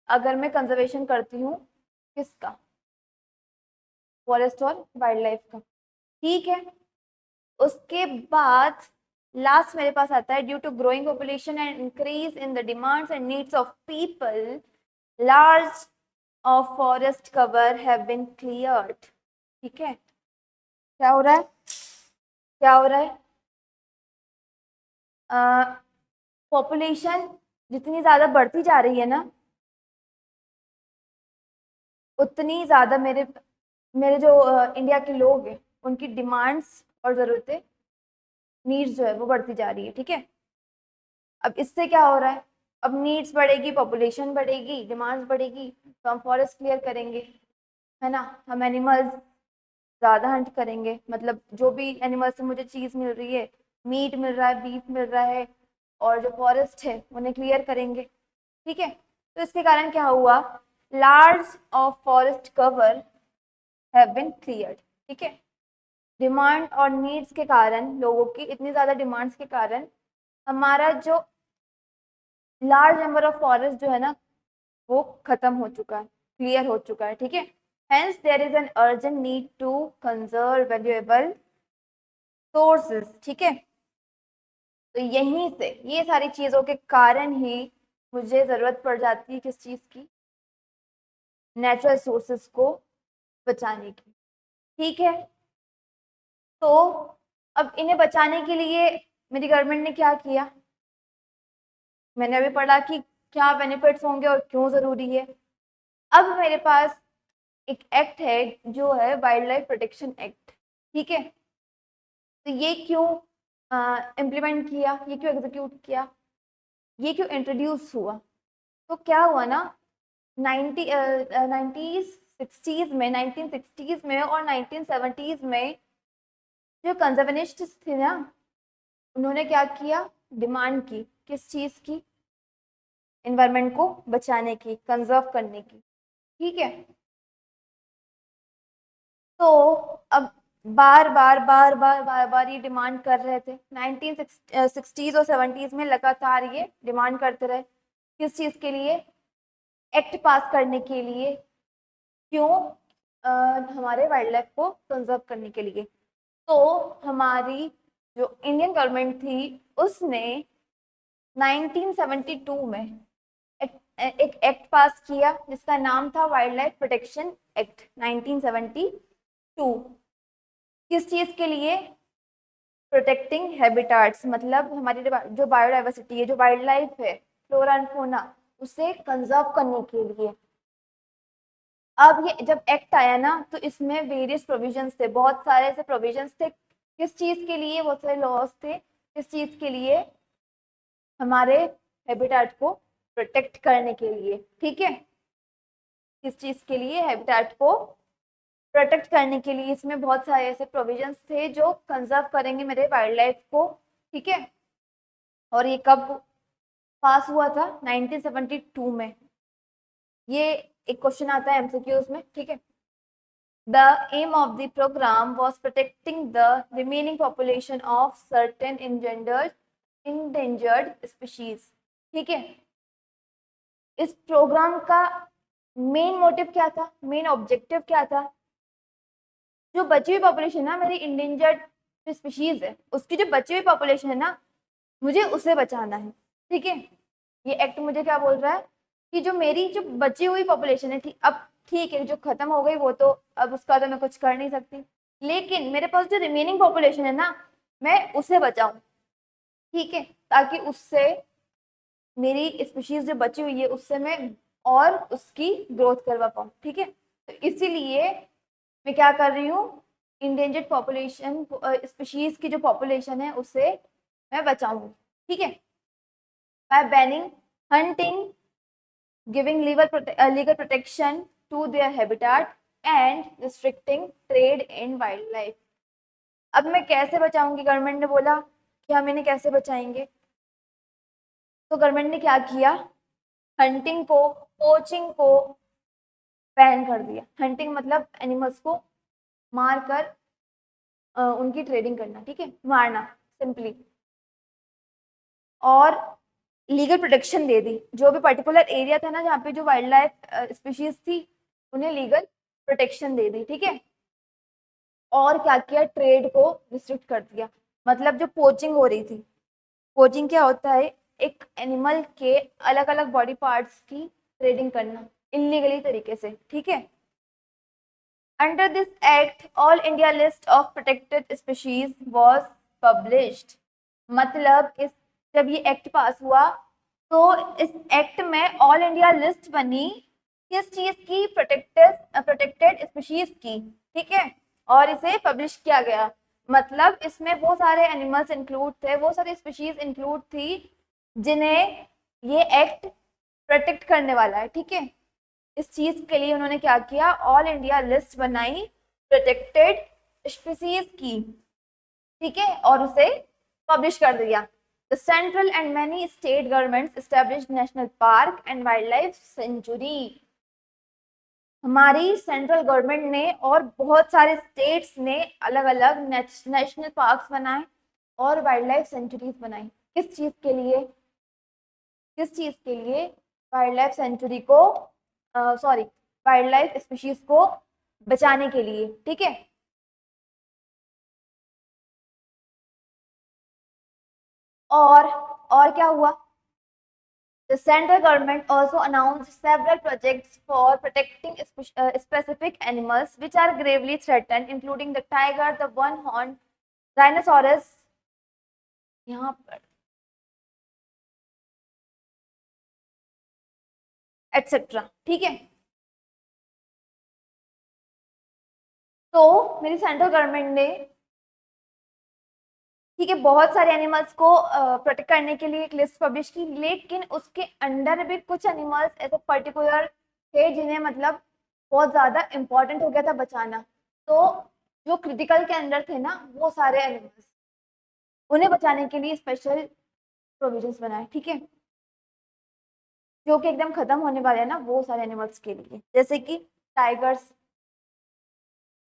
अगर मैं कंजर्वेशन करती हूँ किसका? फॉरेस्ट और वाइल्ड लाइफ का, ठीक है। उसके बाद लास्ट मेरे पास आता है due to growing population and increase in the demands and needs of people, large of forest cover have been cleared, ठीक है। क्या हो रहा है? क्या हो रहा है? पॉपुलेशन जितनी ज्यादा बढ़ती जा रही है ना, उतनी ज्यादा मेरे मेरे जो इंडिया के लोग हैं उनकी डिमांड्स और ज़रूरतें, नीड्स जो है वो बढ़ती जा रही है, ठीक है। अब इससे क्या हो रहा है? अब नीड्स बढ़ेगी, पॉपुलेशन बढ़ेगी, डिमांड्स बढ़ेगी, तो हम फॉरेस्ट क्लियर करेंगे, है ना। हम एनिमल्स ज़्यादा हंट करेंगे, मतलब जो भी एनिमल से मुझे चीज़ मिल रही है, मीट मिल रहा है, बीफ मिल रहा है, और जो फॉरेस्ट है उन्हें क्लियर करेंगे, ठीक है। तो इसके कारण क्या हुआ? Large of forest cover have been cleared, ठीक है। डिमांड और नीड्स के कारण, लोगों की इतनी ज़्यादा डिमांड्स के कारण, हमारा जो लार्ज नंबर ऑफ फॉरेस्ट जो है ना, वो खत्म हो चुका है, क्लियर हो चुका है, ठीक है। Hence there is an urgent need to conserve valuable sources, ठीक है। तो यहीं से, ये सारी चीज़ों के कारण ही मुझे ज़रूरत पड़ जाती है किस चीज़ की? नेचुरल सोर्सेज को बचाने की, ठीक है। तो अब इन्हें बचाने के लिए मेरी गवर्नमेंट ने क्या किया? मैंने अभी पढ़ा कि क्या बेनिफिट्स होंगे और क्यों ज़रूरी है। अब मेरे पास एक एक्ट है जो है वाइल्ड लाइफ प्रोटेक्शन एक्ट, ठीक है। तो ये क्यों इम्प्लीमेंट किया, ये क्यों एग्जीक्यूट किया, ये क्यों इंट्रोड्यूस हुआ? तो क्या हुआ ना, 1960s में और 1970s में जो कंजर्वेनिस्ट्स थे ना, उन्होंने क्या किया, डिमांड की, किस चीज की, एनवायरनमेंट को बचाने की, कंजर्व करने की, ठीक है। तो अब बार बार ये डिमांड कर रहे थे, 1960s और 70s में लगातार ये डिमांड करते रहे, किस चीज के लिए, एक्ट पास करने के लिए, क्यों, हमारे वाइल्ड लाइफ को कंजर्व करने के लिए। तो हमारी जो इंडियन गवर्नमेंट थी उसने 1972 में एक एक्ट पास किया जिसका नाम था वाइल्ड लाइफ प्रोटेक्शन एक्ट 1972। किस चीज के लिए, प्रोटेक्टिंग हैबिटाट्स, मतलब हमारी जो बायोडाइवर्सिटी है, जो वाइल्ड लाइफ है, फ्लोरा एंड फौना, उसे कंजर्व करने के लिए। अब ये जब एक्ट आया ना, तो इसमें वेरियस प्रोविजंस थे, बहुत सारे ऐसे प्रोविजंस थे, किस चीज के लिए, बहुत सारे लॉज थे, किस चीज के लिए, हमारे हैबिटेट को प्रोटेक्ट करने के लिए, ठीक है। किस चीज के लिए, हैबिटेट को प्रोटेक्ट करने के लिए, इसमें बहुत सारे ऐसे प्रोविजंस थे जो कंजर्व करेंगे मेरे वाइल्ड लाइफ को, ठीक है। और ये कब पास हुआ था, 1972 में। ये एक क्वेश्चन आता है एमसीक्यूज में, ठीक है। The aim of the program was protecting the remaining population of certain endangered species, ठीक है। इस प्रोग्राम का मेन मोटिव क्या था, मेन ऑब्जेक्टिव क्या था, जो बची हुई पॉपुलेशन है ना, मेरी इंडेंजर्ड स्पीशीज है, उसकी जो बची हुई पॉपुलेशन है ना, मुझे उसे बचाना है, ठीक है। ये एक्ट मुझे क्या बोल रहा है कि जो मेरी जो बची हुई पॉपुलेशन है, अब ठीक है, जो खत्म हो गई वो तो अब उसका तो मैं कुछ कर नहीं सकती, लेकिन मेरे पास जो रिमेनिंग पॉपुलेशन है ना, मैं उसे बचाऊं, ठीक है, ताकि उससे मेरी स्पीशीज जो बची हुई है उससे मैं और उसकी ग्रोथ करवा पाऊँ, ठीक है। तो इसीलिए मैं क्या कर रही हूँ, इंडेंजर्ड पॉपुलेशन स्पीशीज की जो पॉपुलेशन है उसे मैं बचाऊंगी, ठीक है, bye banning hunting, giving legal protection to their habitat and restricting trade in wildlife। अब मैं कैसे बचाऊंगी, गवर्नमेंट ने बोला कि हम इन्हें कैसे बचाएंगे, तो गवर्नमेंट ने क्या किया, हंटिंग को, पोचिंग को बैन कर दिया। हंटिंग मतलब एनिमल्स को मार कर उनकी ट्रेडिंग करना, ठीक है, मारना सिंपली। और लीगल प्रोटेक्शन दे दी, जो भी पर्टिकुलर एरिया था ना जहाँ पे जो वाइल्ड लाइफ स्पीशीज थी, उन्हें लीगल प्रोटेक्शन दे दी, ठीक है। और क्या किया, ट्रेड को रिस्ट्रिक्ट कर दिया, मतलब जो पोचिंग हो रही थी, पोचिंग क्या होता है, एक एनिमल के अलग अलग बॉडी पार्ट्स की ट्रेडिंग करना इलीगली तरीके से, ठीक है। Under this act all India list of protected species was published, मतलब इस जब ये एक्ट पास हुआ तो इस एक्ट में ऑल इंडिया लिस्ट बनी, किस चीज की, प्रोटेक्टेड स्पीशीज की, ठीक है, और इसे पब्लिश किया गया। मतलब इसमें वो सारे एनिमल्स इंक्लूड थे, वो सारी स्पीशीज इंक्लूड थी जिन्हें ये एक्ट प्रोटेक्ट करने वाला है, ठीक है। इस चीज के लिए उन्होंने क्या किया, ऑल इंडिया लिस्ट बनाई प्रोटेक्टेड स्पीशीज की, ठीक है, और उसे पब्लिश कर दिया। The central and many state governments established national park and wildlife sanctuary। हमारी सेंट्रल गवर्नमेंट ने और बहुत सारे स्टेट्स ने अलग अलग नेशनल पार्क्स बनाए और वाइल्ड लाइफ सेंचुरीज बनाई, किस चीज के लिए, किस चीज के लिए, वाइल्ड लाइफ सेंचुरी को, सॉरी, वाइल्ड लाइफ स्पीशीज को बचाने के लिए, ठीक है। और क्या हुआ, the central government also announced several projects for protecting specific animals which are gravely threatened, including the tiger, the one-horned rhinoceros, यहाँ पर etc, ठीक है। तो मेरी सेंट्रल गवर्नमेंट ने, ठीक है, बहुत सारे एनिमल्स को प्रोटेक्ट करने के लिए एक लिस्ट पब्लिश की, लेकिन उसके अंडर भी कुछ एनिमल्स ऐसे पर्टिकुलर थे जिन्हें मतलब बहुत ज्यादा इंपॉर्टेंट हो गया था बचाना। तो जो क्रिटिकल के अंदर थे ना, वो सारे एनिमल्स, उन्हें बचाने के लिए स्पेशल प्रोविजंस बनाए, ठीक है, जो कि एकदम खत्म होने वाले हैं ना वो सारे एनिमल्स के लिए। जैसे कि टाइगर्स,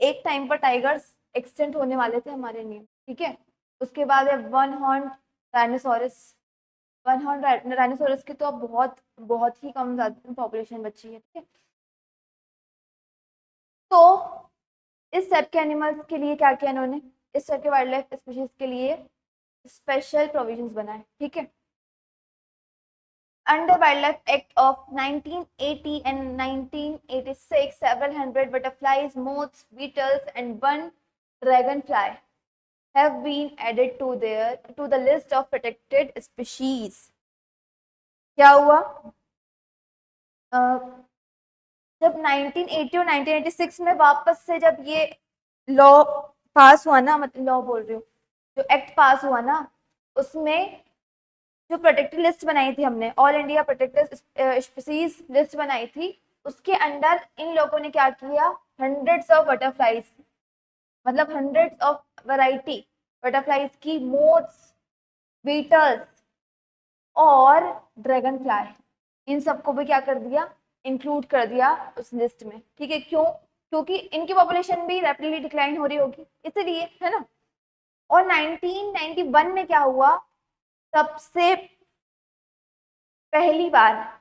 एक टाइम पर टाइगर्स एक्सटेंट होने वाले थे हमारे लिए, ठीक है। उसके बाद है one horn dinosaurs. One horn dinosaurs की तो अब बहुत बहुत ही कम पॉपुलेशन बची है, ठीक है। तो इस टाइप के एनिमल्स के लिए क्या किया इन्होंने, इस टाइप के वाइल्ड लाइफ स्पीशीज के लिए स्पेशल प्रोविजंस बनाए, ठीक है। Under Wildlife Act of 1980 and 1986, several hundred butterflies, moths, beetles, and one dragonfly have been added to the list of protected species. क्या हुआ? जब 1980 और 1986 में वापस से जब ये लॉ पास हुआ ना, मतलब लॉ बोल रही हूँ, जो एक्ट पास हुआ ना, उसमें जो प्रोटेक्टेड लिस्ट बनाई थी हमने, all India protected species list बनाई थी, उसके अंडर इन लोगों ने क्या किया, हंड्रेड्स ऑफ बटरफ्लाईज, मतलब हंड्रेड्स ऑफ वैरायटी बटरफ्लाईज की, मोथ्स, बीटल्स और ड्रैगन फ्लाई, इन सबको भी क्या कर दिया, इंक्लूड कर दिया उस लिस्ट में, ठीक है। क्यों? क्योंकि इनकी पॉपुलेशन भी रैपिडली डिक्लाइन हो रही होगी, इसलिए, है ना। और 1991 में क्या हुआ, सबसे पहली बार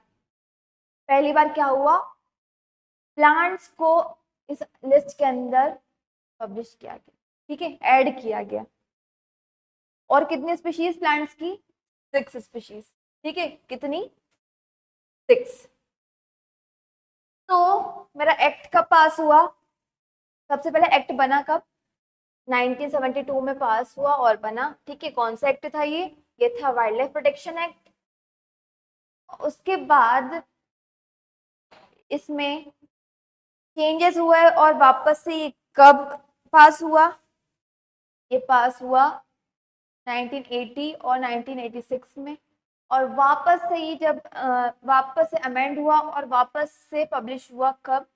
क्या हुआ, प्लांट्स को इस लिस्ट के अंदर पब्लिश किया गया, ठीक है, ऐड किया गया। और कितनी स्पीशीज प्लांट्स की, 6 स्पीशीज, ठीक है, कितनी, 6। तो मेरा एक्ट कब पास हुआ, सबसे पहले एक्ट बना कब, 1972 में पास हुआ और बना, ठीक है। कौन सा एक्ट था ये था वाइल्ड लाइफ प्रोटेक्शन एक्ट। उसके बाद इसमें चेंजेस हुए और वापस से ये कब पास हुआ, ये पास हुआ 1980 और 1986 में, और वापस से ये जब वापस से अमेंड हुआ और वापस से पब्लिश हुआ कब,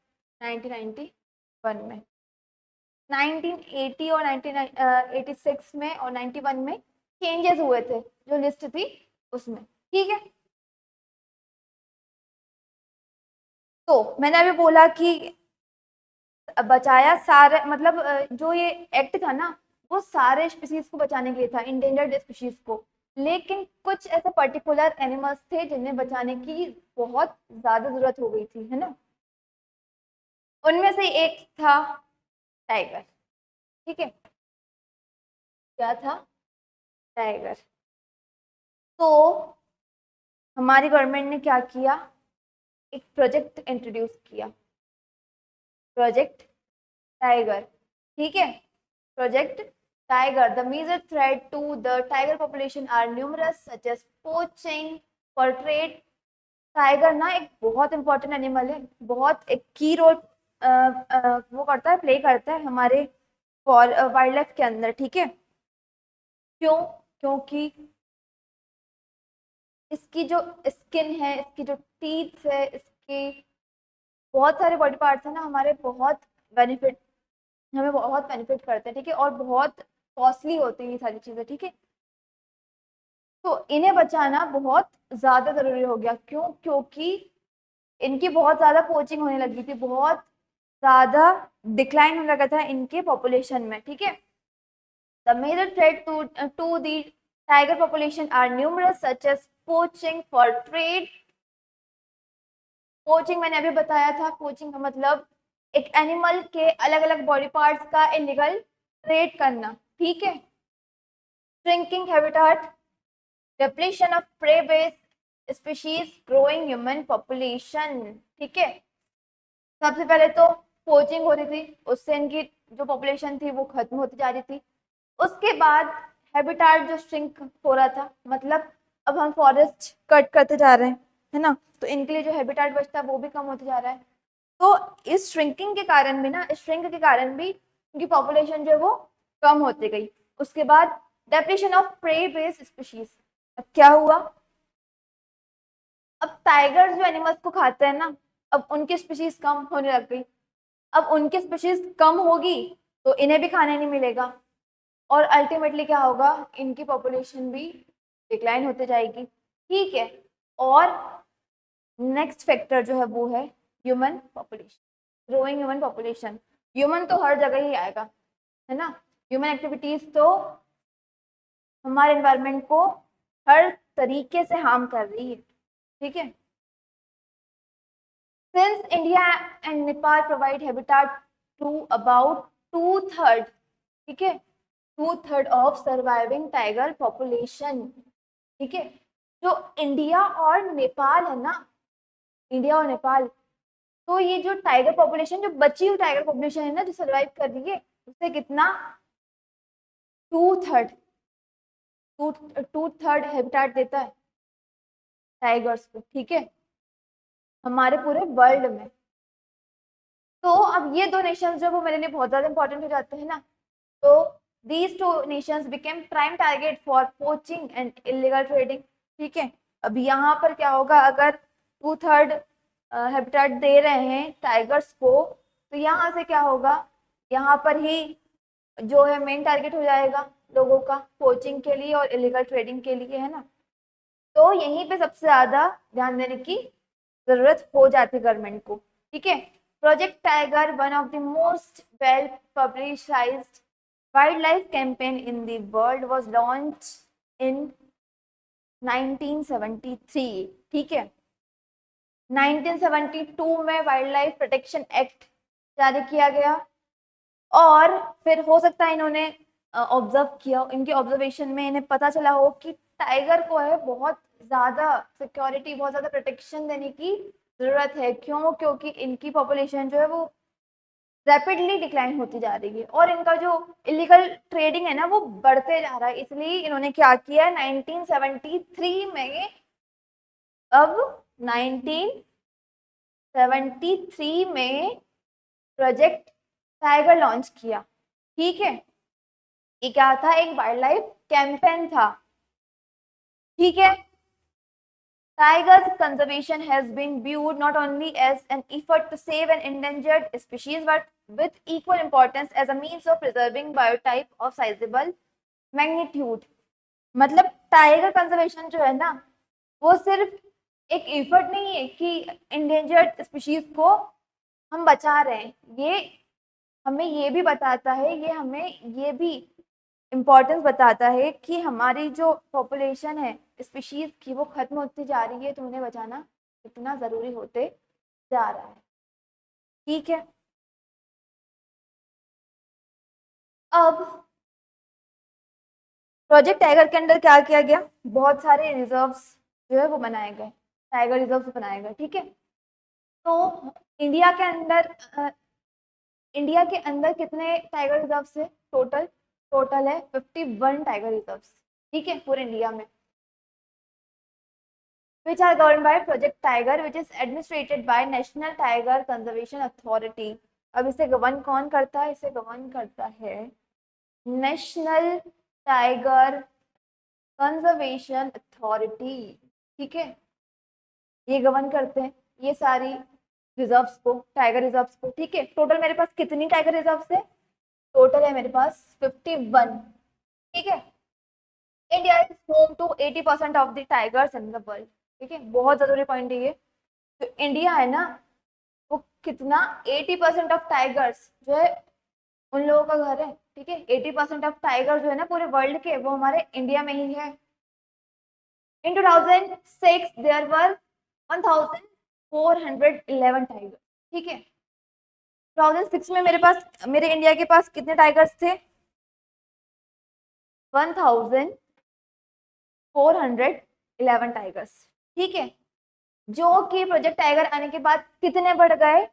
1991 में। 1980 और 1986 में और 91 में चेंजेस हुए थे जो लिस्ट थी उसमें, ठीक है। तो मैंने अभी बोला कि बचाया सारे, मतलब जो ये एक्ट था ना, वो सारे स्पीशीज को बचाने के लिए था, इंडेंजर्ड स्पीशीज को, लेकिन कुछ ऐसे पर्टिकुलर एनिमल्स थे जिन्हें बचाने की बहुत ज्यादा जरूरत हो गई थी, है ना। उनमें से एक था टाइगर, ठीक है, क्या था, टाइगर। तो हमारी गवर्नमेंट ने क्या किया, एक प्रोजेक्ट इंट्रोड्यूस किया, प्रोजेक्ट टाइगर, ठीक है, project tiger. The major threat to the tiger population are numerous such as poaching for trade. Tiger ना एक बहुत इंपॉर्टेंट एनिमल है, बहुत एक की रोल वो करता है, प्ले करता है हमारे वाइल्ड लाइफ के अंदर, ठीक है। क्यों? क्योंकि इसकी जो स्किन है, इसकी जो टीथ है, इसके बहुत सारे बॉडी पार्ट्स है ना, हमारे बहुत बेनिफिट, हमें बहुत बेनिफिट करते हैं, ठीक है, और बहुत कॉस्टली होती है ये सारी चीजें, ठीक है। तो इन्हें बचाना बहुत ज्यादा जरूरी हो गया। क्यों? क्योंकि इनकी बहुत ज्यादा पोचिंग होने लगी थी, बहुत ज्यादा डिक्लाइन होने लगा था इनके पॉपुलेशन में, ठीक है। The major threat to the tiger population are numerous such as poaching for trade. Poaching मैंने अभी बताया था, पोचिंग का मतलब एक एनिमल के अलग अलग बॉडी पार्ट्स का इलीगल ट्रेड करना, ठीक है। Shrinking habitat, depletion of prey based species, growing human population, ठीक है। सबसे पहले तो पोचिंग हो रही थी, उससे इनकी जो पॉपुलेशन थी वो खत्म होती जा रही थी। उसके बाद हैबिटेट जो श्रिंक हो रहा था, मतलब अब हम फॉरेस्ट कट करते जा रहे हैं, है ना, तो इनके लिए जो हैबिटेट बचता है वो भी कम होते जा रहा है। तो इस श्रिंकिंग के कारण भी ना, इस श्रिंक के कारण भी उनकी पॉपुलेशन जो है वो कम होती गई। उसके बाद depression of prey based species. अब क्या हुआ, अब टाइगर जो एनिमल्स को खाते हैं ना, अब उनकी स्पीशीज कम होने लग गई। अब उनकी स्पीशीज कम होगी तो इन्हें भी खाने नहीं मिलेगा, और अल्टीमेटली क्या होगा, इनकी पॉपुलेशन भी डिक्लाइन होते जाएगी। ठीक है, और नेक्स्ट फैक्टर जो है वो है human population, growing human population. Human तो हर जगह ही आएगा, है ना। ह्यूमन एक्टिविटीज तो हमारे एनवायरनमेंट को हर तरीके से हार्म कर रही है। ठीक है, since India and Nepal provide habitat to about 2/3, ठीक है, 2/3 ऑफ सर्वाइविंग टाइगर पॉपुलेशन। ठीक है, जो इंडिया और नेपाल है ना, इंडिया और नेपाल, तो ये जो टाइगर पॉपुलेशन, जो बची हुई टाइगर पॉपुलेशन है ना, जो सर्वाइव कर रही है, उससे कितना, 2/3, 2/3 हैबिटेट देता है टाइगर्स को। ठीक है, हमारे पूरे वर्ल्ड में। तो अब ये दो नेशंस जो वो मेरे लिए बहुत ज्यादा इंपॉर्टेंट हो जाते हैं ना, तो these two nations became prime target for poaching and illegal trading। ठीक है, अब यहाँ पर क्या होगा, अगर 2/3 हैबिटेट दे रहे हैं टाइगर्स को, तो यहाँ से क्या होगा, यहाँ पर ही जो है मेन टारगेट हो जाएगा लोगों का पोचिंग के लिए और इलीगल ट्रेडिंग के लिए, है ना। तो यहीं पे सबसे ज्यादा ध्यान देने की जरूरत हो जाती है गवर्नमेंट को। ठीक है, project tiger one of the most well publicised wildlife campaign in the world was launched in 1973। ठीक है, 1972 में वाइल्ड लाइफ प्रोटेक्शन एक्ट जारी किया गया, और फिर हो सकता है इन्होंने ऑब्जर्व किया, इनके ऑब्जर्वेशन में इन्हें पता चला हो कि टाइगर को है बहुत ज्यादा सिक्योरिटी, बहुत ज्यादा प्रोटेक्शन देने की जरूरत है। क्यों, क्योंकि इनकी पॉपुलेशन जो है वो रैपिडली डिक्लाइन होती जा रही है, और इनका जो इलीगल ट्रेडिंग है ना वो बढ़ते जा रहा है। इसलिए इन्होंने क्या किया है, 1973 में, अब 1973 में प्रोजेक्ट टाइगर लॉन्च किया। ठीक है, ये क्या था, एक वाइल्ड लाइफ कैंपेन था। ठीक है, Tigers conservation has been viewed not only as an effort to save an endangered species, but with equal importance as a means of preserving biotype of sizable magnitude। मतलब टाइगर कंजर्वेशन जो है ना, वो सिर्फ एक एफर्ट नहीं है कि इंडेंजर्ड स्पीशीज को हम बचा रहे हैं, ये हमें ये भी बताता है, ये हमें ये भी इम्पोर्टेंस बताता है कि हमारी जो पॉपुलेशन है स्पीशीज की वो खत्म होती जा रही है, तो उन्हें बचाना कितना जरूरी होते जा रहा है। ठीक है, अब प्रोजेक्ट टाइगर के अंदर क्या किया गया, बहुत सारे रिजर्व्स जो है वो बनाए गए, टाइगर रिजर्व्स बनाए गए। ठीक है, तो इंडिया के अंदर इंडिया के अंदर कितने टाइगर रिजर्व्स है, टोटल टोटल है 51 टाइगर रिजर्व्स। ठीक है, पूरे इंडिया में, which are governed by Project Tiger, which is administrated by National Tiger Conservation Authority। अब इसे गवर्न कौन करता है, इसे गवर्न करता है नेशनल टाइगर कंजर्वेशन अथॉरिटी। ठीक है, ये गवर्न करते हैं ये सारी रिजर्व्स को, टाइगर रिजर्व्स को। ठीक है, टोटल मेरे पास कितनी टाइगर रिजर्व्स है, टोटल है मेरे पास 51। ठीक है, India is home to 80% of the tigers in the world. ठीक है, बहुत जरूरी पॉइंट है ये। तो इंडिया है ना, वो कितना, 80% ऑफ टाइगर्स जो है उन लोगों का घर है। ठीक है, 80% ऑफ टाइगर जो है ना पूरे वर्ल्ड के, वो हमारे इंडिया में ही है। इन 2006 देयर वर 1411 टाइगर। ठीक है, 2006 में मेरे इंडिया के पास कितने टाइगर्स थे, 1411 टाइगर्स। ठीक है, जो कि प्रोजेक्ट टाइगर आने के बाद कितने बढ़ गए,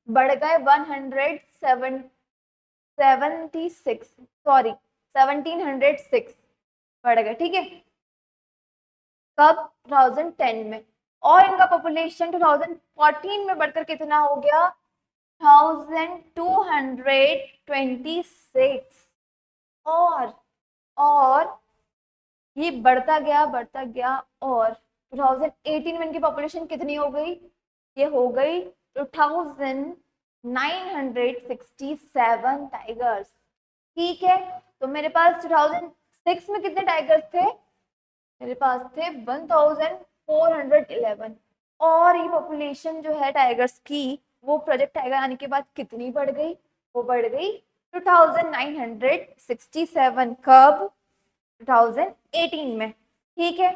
176, सॉरी 1706 बढ़ गए। ठीक है, कब, 2010 में। और इनका पॉपुलेशन 2014 में बढ़कर कितना हो गया, 1226 और ये बढ़ता गया और 2018 में इनकी पॉपुलेशन कितनी हो गई? ये हो गई 2967 टाइगर्स। ठीक है, तो मेरे पास 2006 में कितने टाइगर्स थे? मेरे पास थे 1411। और ये पॉपुलेशन जो है टाइगर्स की, वो प्रोजेक्ट टाइगर आने के बाद कितनी बढ़ गई? वो बढ़ गई 2967। कब? 2018 में। ठीक है,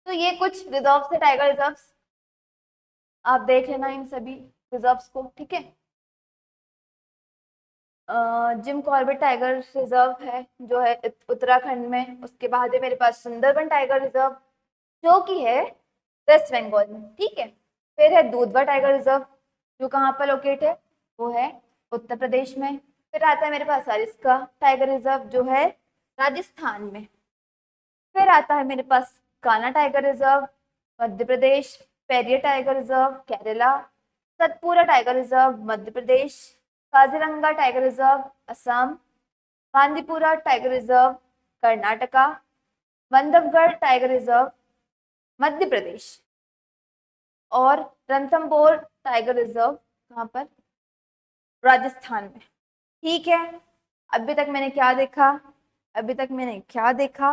तो ये कुछ रिजर्व से टाइगर रिजर्व्स, आप देख लेना इन सभी रिजर्व्स को। ठीक है, जिम कॉर्बेट टाइगर रिजर्व है जो है उत्तराखंड में। उसके बाद है मेरे पास सुंदरबन टाइगर रिजर्व जो कि है वेस्ट बंगाल में। ठीक है, फिर है दूधवा टाइगर रिजर्व जो कहाँ पर लोकेट है? वो है उत्तर प्रदेश में। फिर आता है मेरे पास सरिस्का टाइगर रिजर्व जो है राजस्थान में। फिर आता है मेरे पास Kanha tiger reserve Madhya Pradesh, Periyar tiger reserve Kerala, Satpura tiger reserve Madhya Pradesh, Kaziranga tiger reserve Assam, Bandipur tiger reserve Karnataka, Bandhavgarh tiger reserve Madhya Pradesh और रणथंभौर टाइगर रिजर्व कहाँ पर? राजस्थान में। ठीक है, अभी तक मैंने क्या देखा? अभी तक मैंने क्या देखा?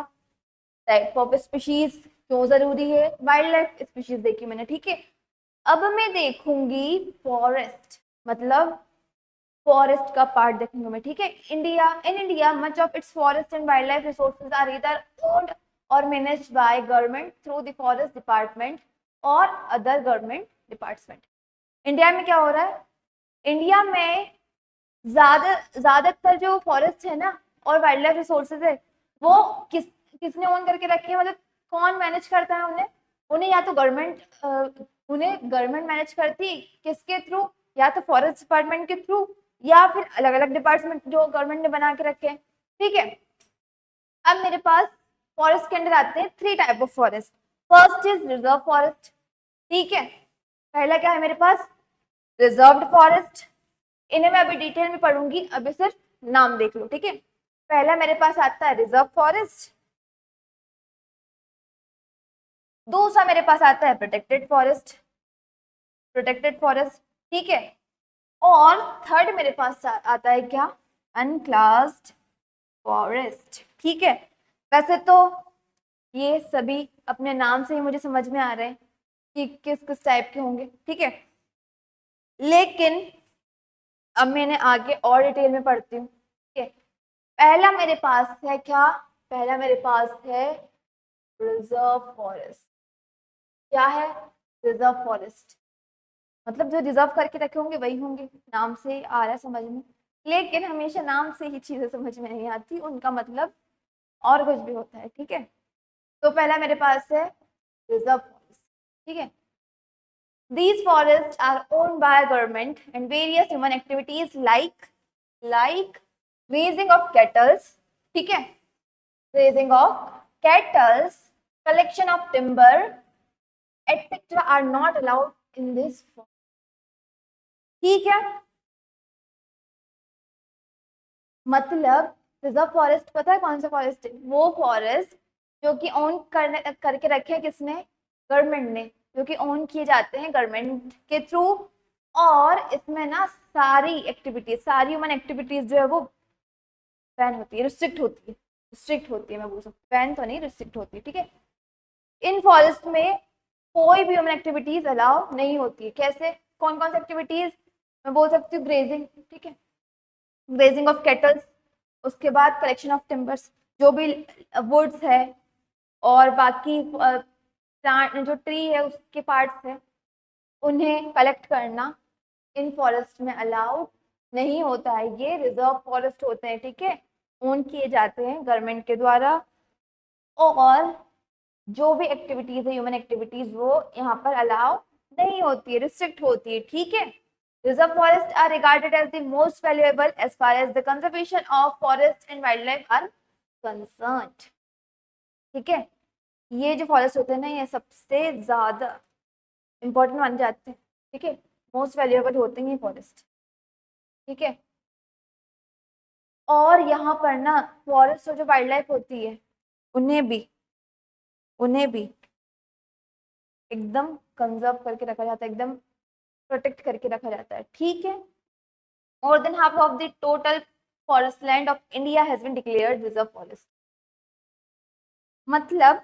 टाइप ऑफ स्पीशीज क्यों जरूरी है, वाइल्ड लाइफ स्पीशीज देखी मैंने। ठीक है, अब मैं देखूंगी फॉरेस्ट, मतलब फॉरेस्ट का पार्ट देखूंगी मैं। ठीक है, India much of its forest and wild life resources are either owned और managed by government through the forest department और अदर गवर्नमेंट डिपार्टमेंट। इंडिया में क्या हो रहा है? इंडिया में ज्यादातर जो फॉरेस्ट है ना और वाइल्ड लाइफ रिसोर्सेज है, वो किसने ओन करके रखे हैं? मतलब कौन मैनेज करता है उन्हें? उन्हें या तो गवर्नमेंट मैनेज करती है। किसके थ्रू? या तो फॉरेस्ट डिपार्टमेंट के थ्रू या फिर अलग अलग डिपार्टमेंट जो गवर्नमेंट ने बना के रखे हैं। ठीक है, अब मेरे पास फॉरेस्ट के अंदर आते हैं three type of forest. First is reserve forest. ठीक है, पहला क्या है मेरे पास? Reserved forest. इन्हें मैं अभी डिटेल में पढ़ूंगी, अभी सिर्फ नाम देख लो। ठीक है, पहला मेरे पास आता है रिजर्व फॉरेस्ट, दूसरा मेरे पास आता है प्रोटेक्टेड फॉरेस्ट। ठीक है, और थर्ड मेरे पास आता है क्या? अनक्लास्ड फॉरेस्ट। ठीक है, वैसे तो ये सभी अपने नाम से ही मुझे समझ में आ रहे हैं कि किस किस टाइप के होंगे। ठीक है, लेकिन अब मैंने आगे और डिटेल में पढ़ती हूँ। ठीक है, पहला मेरे पास है क्या? पहला मेरे पास है रिजर्व फॉरेस्ट। क्या है? रिजर्व फॉरेस्ट मतलब जो रिजर्व करके रखे होंगे वही होंगे, नाम से आ रहा है समझ में। लेकिन हमेशा नाम से ही चीजें समझ में नहीं आती, उनका मतलब और कुछ भी होता है। ठीक है, तो पहला मेरे पास है रिजर्व फॉरेस्ट। ठीक है, these forests are owned by government and various human activities like raising of cattle, ठीक है, raising of cattle, collection of timber, etc. are not allowed in this forest. ठीक है, मतलब रिजर्व फॉरेस्ट पता है कौन सा फॉरेस्ट है? वो फॉरेस्ट जो कि ओन करके रखे किसने? गवर्नमेंट ने, जो कि ओन किए जाते हैं गवर्नमेंट के थ्रू। और इसमें ना सारी एक्टिविटीज, सारी ह्यूमन एक्टिविटीज जो है वो बैन होती है, रिस्ट्रिक्ट होती है मैं बोल सकती हूँ, बैन तो नहीं, रिस्ट्रिक्ट होती है। ठीक है, इन फॉरेस्ट में कोई भी ह्यूमन एक्टिविटीज अलाउ नहीं होती है। कैसे? कौन कौन सी एक्टिविटीज? मैं बोल सकती हूँ ग्रेजिंग। ठीक है, ग्रेजिंग ऑफ कैटल्स, उसके बाद कलेक्शन ऑफ टिम्बर्स, जो भी वुड्स है और बाकी प्लांट जो ट्री है उसके पार्ट्स है, उन्हें कलेक्ट करना इन फॉरेस्ट में अलाउड नहीं होता है। ये रिजर्व फॉरेस्ट होते हैं। ठीक है, ओन किए जाते हैं गवर्नमेंट के द्वारा। और जो भी एक्टिविटीज है ह्यूमन एक्टिविटीज वो यहाँ पर अलाउ नहीं होती है, रिस्ट्रिक्ट होती है। ठीक है, reserve forests are regarded as the most valuable as far as the conservation of forest and wildlife are concerned. ठीक है, ये जो फॉरेस्ट होते हैं ना ये सबसे ज्यादा इंपॉर्टेंट माने जाते हैं। ठीक है, मोस्ट वैल्यूएबल होते हैं ये फॉरेस्ट। ठीक है। और यहाँ पर ना फॉरेस्ट और जो वाइल्ड लाइफ होती है उन्हें भी एकदम कंजर्व करके रखा जाता है, एकदम प्रोटेक्ट करके रखा जाता है। ठीक है। More than half of the total forest land of India has been declared reserve forest. मतलब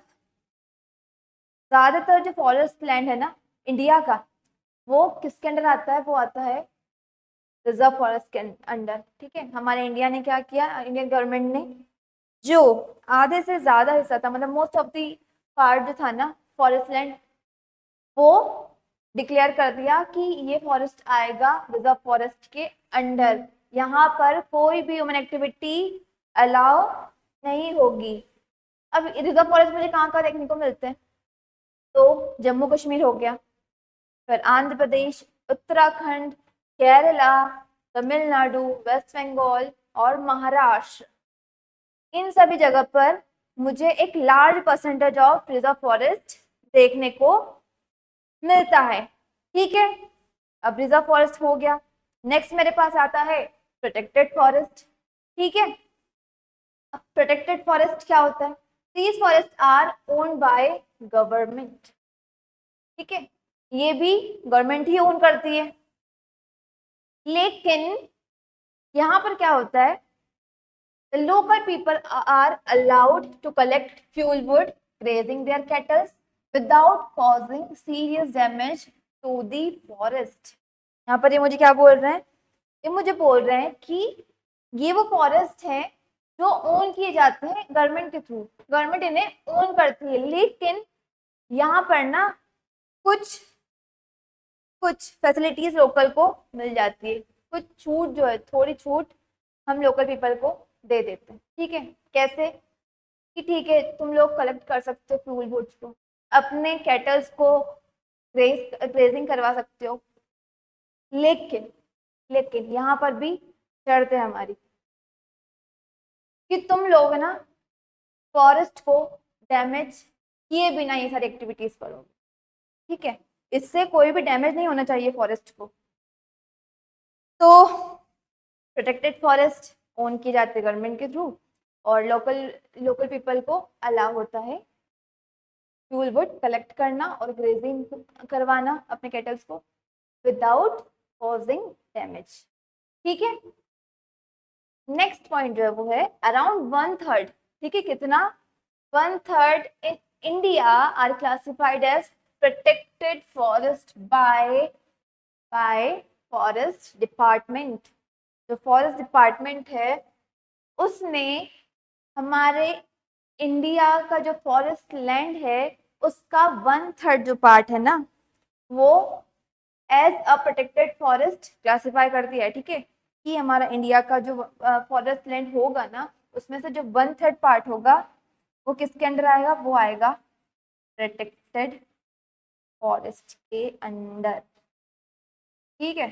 ज्यादातर जो फॉरेस्ट लैंड है ना इंडिया का, वो किसके अंडर आता है? वो आता है रिजर्व फॉरेस्ट के अंडर। ठीक है। हमारे इंडिया ने क्या किया, इंडियन गवर्नमेंट ने जो आधे से ज्यादा हिस्सा था, मतलब मोस्ट ऑफ द पार्ट जो था ना फॉरेस्ट लैंड, वो डिक्लेयर कर दिया कि ये फॉरेस्ट आएगा रिजर्व फॉरेस्ट के अंडर। यहाँ पर कोई भी ह्यूमन एक्टिविटी अलाउ नहीं होगी। अब रिजर्व फॉरेस्ट मुझे कहाँ कहाँ देखने को मिलते हैं? तो जम्मू कश्मीर हो गया, फिर आंध्र प्रदेश, उत्तराखंड, केरला, तमिलनाडु, वेस्ट बंगाल और महाराष्ट्र। इन सभी जगह पर मुझे एक large percentage of reserve forest देखने को मिलता है। ठीक है। अब रिजर्व फॉरेस्ट हो गया। नेक्स्ट मेरे पास आता है प्रोटेक्टेड फॉरेस्ट। ठीक है। अब प्रोटेक्टेड फॉरेस्ट क्या होता है? These forest are owned by government. ठीक है। ये भी गवर्नमेंट ही ओन करती है। लेकिन यहाँ पर क्या होता है, the local people are allowed to collect fuel wood grazing their cattle without causing serious damage to the forest। यहाँ पर ये मुझे क्या बोल रहे हैं? ये मुझे बोल रहे हैं कि ये वो फॉरेस्ट है जो ओन किए जाते हैं गवर्नमेंट के थ्रू, गवर्नमेंट इन्हें ओन करती है। लेकिन यहाँ पर ना कुछ फैसिलिटीज लोकल को मिल जाती है, कुछ छूट जो है, थोड़ी छूट हम लोकल पीपल को दे देते हैं। ठीक है। कैसे? कि ठीक है तुम लोग कलेक्ट कर सकते हो फ्यूल वुड्स को, अपने कैटल्स को ग्रेजिंग करवा सकते हो। लेकिन यहाँ पर भी शर्त है हमारी कि तुम लोग ना फॉरेस्ट को डैमेज किए बिना ये सारी एक्टिविटीज करोगे। ठीक है। इससे कोई भी डैमेज नहीं होना चाहिए फॉरेस्ट को। तो प्रोटेक्टेड फॉरेस्ट ओन की जाती है गवर्नमेंट के थ्रू, और लोकल पीपल को अलाउ होता है फ्यूल वुड कलेक्ट करना और ग्रेजिंग करवाना अपने कैटल्स को विदाउट कॉजिंग डैमेज। ठीक है। नेक्स्ट पॉइंट जो है वो है अराउंड 1/3। ठीक है। कितना? 1/3 in India are classified as protected forest by forest department. जो फॉरेस्ट डिपार्टमेंट है उसने हमारे इंडिया का जो फॉरेस्ट लैंड है उसका 1/3 जो पार्ट है ना वो as a protected forest classify कर दिया है। ठीक है। कि हमारा इंडिया का जो फॉरेस्ट लैंड होगा ना उसमें से जो 1/3 पार्ट होगा वो किसके अंडर आएगा? वो आएगा प्रोटेक्टेड फॉरेस्ट के अंडर। ठीक है।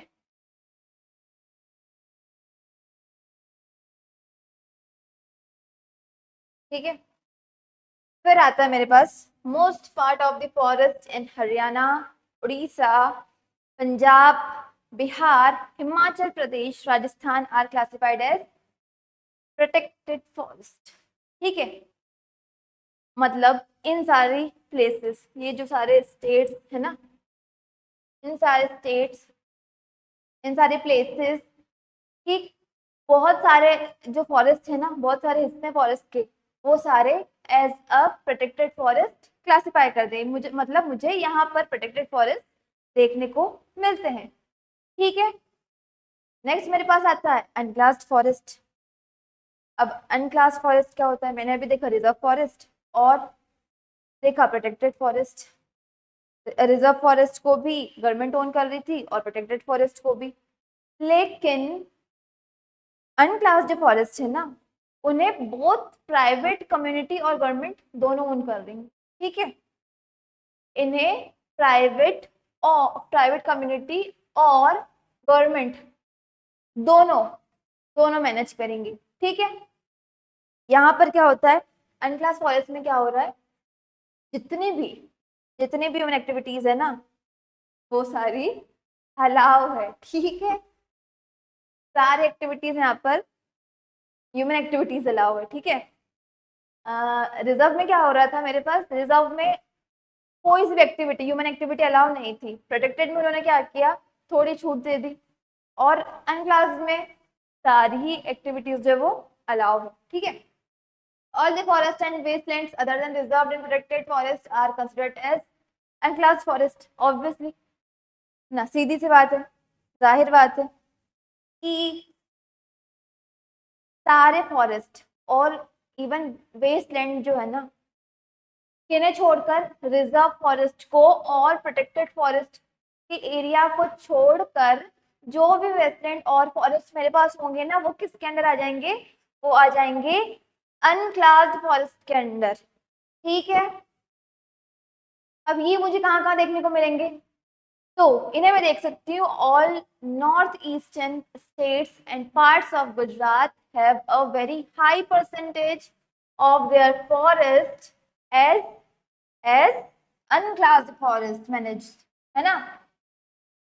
ठीक है। फिर आता है मेरे पास most part of the forest in Haryana, Orissa, Punjab, Bihar, Himachal Pradesh, Rajasthan are classified as protected forest. ठीक है। मतलब इन सारी प्लेसेस, ये जो सारे स्टेट्स है ना, इन सारे स्टेट्स, इन सारे प्लेसेस की बहुत सारे जो फॉरेस्ट है ना, बहुत सारे हिस्से फॉरेस्ट के, वो सारे as a protected forest classify कर दे। मुझे यहाँ पर प्रोटेक्टेड फॉरेस्ट देखने को मिलते हैं। ठीक है। नेक्स्ट मेरे पास आता है अनक्लास्ड फॉरेस्ट। अब अनक्लास्ड फॉरेस्ट क्या होता है? मैंने अभी देखा रिजर्व फॉरेस्ट और देखा प्रोटेक्टेड फॉरेस्ट। रिजर्व फॉरेस्ट को भी गवर्नमेंट ओन कर रही थी और प्रोटेक्टेड फॉरेस्ट को भी। लेकिन अनक्लास्ड फॉरेस्ट है ना उन्हें बोथ प्राइवेट कम्युनिटी और गवर्नमेंट दोनों ओन कर रही है। ठीक है। इन्हें प्राइवेट कम्युनिटी और गवर्नमेंट दोनों मैनेज करेंगे। ठीक है। यहाँ पर क्या होता है, अनक्लास फॉरेस्ट में क्या हो रहा है, जितनी भी ह्यूमन एक्टिविटीज है ना वो सारी अलाउ है। ठीक है। सारे एक्टिविटीज यहाँ पर ह्यूमन एक्टिविटीज अलाउ है, ठीक है। रिजर्व में क्या हो रहा था, मेरे पास रिजर्व में कोई सी एक्टिविटी ह्यूमन एक्टिविटी अलाउ नहीं थी। प्रोटेक्टेड में उन्होंने क्या किया, थोड़ी छूट दे दी, और अनक्लास में सारी ही एक्टिविटीज जो वो अलाउ है, ठीक है। All the forests and wastelands other than reserved and protected forests are considered as unclassed forest. Obviously, ना सीधी सी बात है, जाहिर बात है कि सारे फॉरेस्ट और इवन वेस्टलैंड जो है ना, किन्हें छोड़कर, रिजर्व फॉरेस्ट को और प्रोटेक्टेड फॉरेस्ट के एरिया को छोड़कर जो भी वेस्टलैंड और फॉरेस्ट मेरे पास होंगे ना, वो किसके अंदर आ जाएंगे, वो आ जाएंगे अनक्लास्ड फॉरेस्ट के अंदर, ठीक है। अब ये मुझे कहाँ कहाँ देखने को मिलेंगे, तो इन्हें मैं देख सकती हूँ, all north eastern states and parts of Gujarat have a very high percentage of their forest as unclassed forest managed, है ना,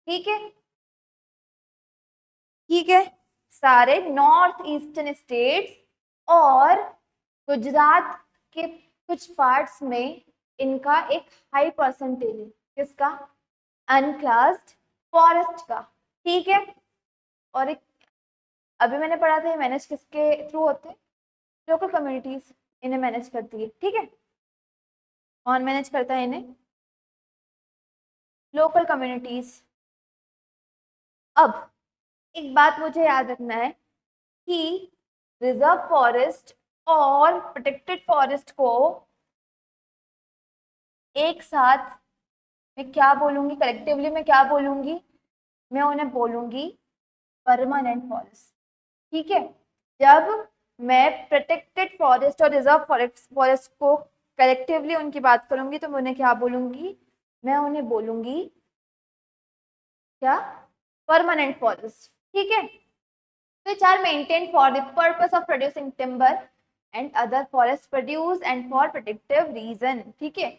ठीक है, ठीक है। सारे नॉर्थ ईस्टर्न स्टेट्स और गुजरात के कुछ पार्ट्स में इनका एक हाई परसेंटेज है, किसका, अनक्लास्ड फॉरेस्ट का, ठीक है। और एक अभी मैंने पढ़ा था, मैनेज किसके थ्रू होते हैं, लोकल कम्युनिटीज इन्हें मैनेज करती है, ठीक है। कौन मैनेज करता है इन्हें, लोकल कम्युनिटीज। अब एक बात मुझे याद रखना है कि रिजर्व फॉरेस्ट और प्रोटेक्टेड फॉरेस्ट को एक साथ मैं क्या बोलूंगी, कलेक्टिवली मैं क्या बोलूंगी, मैं उन्हें बोलूंगी परमानेंट फॉरेस्ट, ठीक है। जब मैं प्रोटेक्टेड फॉरेस्ट और रिजर्व फॉरेस्ट को कलेक्टिवली उनकी बात करूंगी तो मैं उन्हें क्या बोलूंगी, मैं उन्हें बोलूंगी क्या, परमानेंट फॉरेस्ट, ठीक है। which are maintained for the purpose of producing timber and other forest produce and for protective reason, ठीक है,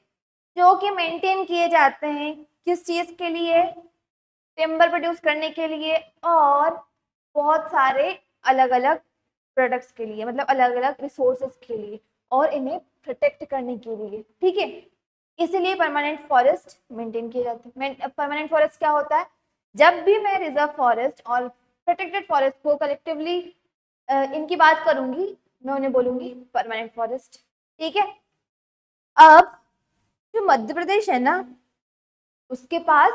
जो कि मेंटेन किए जाते हैं किस चीज के लिए, टिम्बर प्रोड्यूस करने के लिए और बहुत सारे अलग अलग प्रोडक्ट्स के लिए, मतलब अलग अलग रिसोर्सेज के लिए, और इन्हें प्रोटेक्ट करने के लिए, ठीक है। इसलिए परमानेंट फॉरेस्ट मेंटेन किए जाते हैं। परमानेंट फॉरेस्ट क्या होता है, जब भी मैं रिजर्व फॉरेस्ट और प्रोटेक्टेड फॉरेस्ट को कलेक्टिवली इनकी बात करूंगी, मैं उन्हें बोलूंगी परमानेंट फॉरेस्ट, ठीक है। अब जो मध्य प्रदेश है ना, उसके पास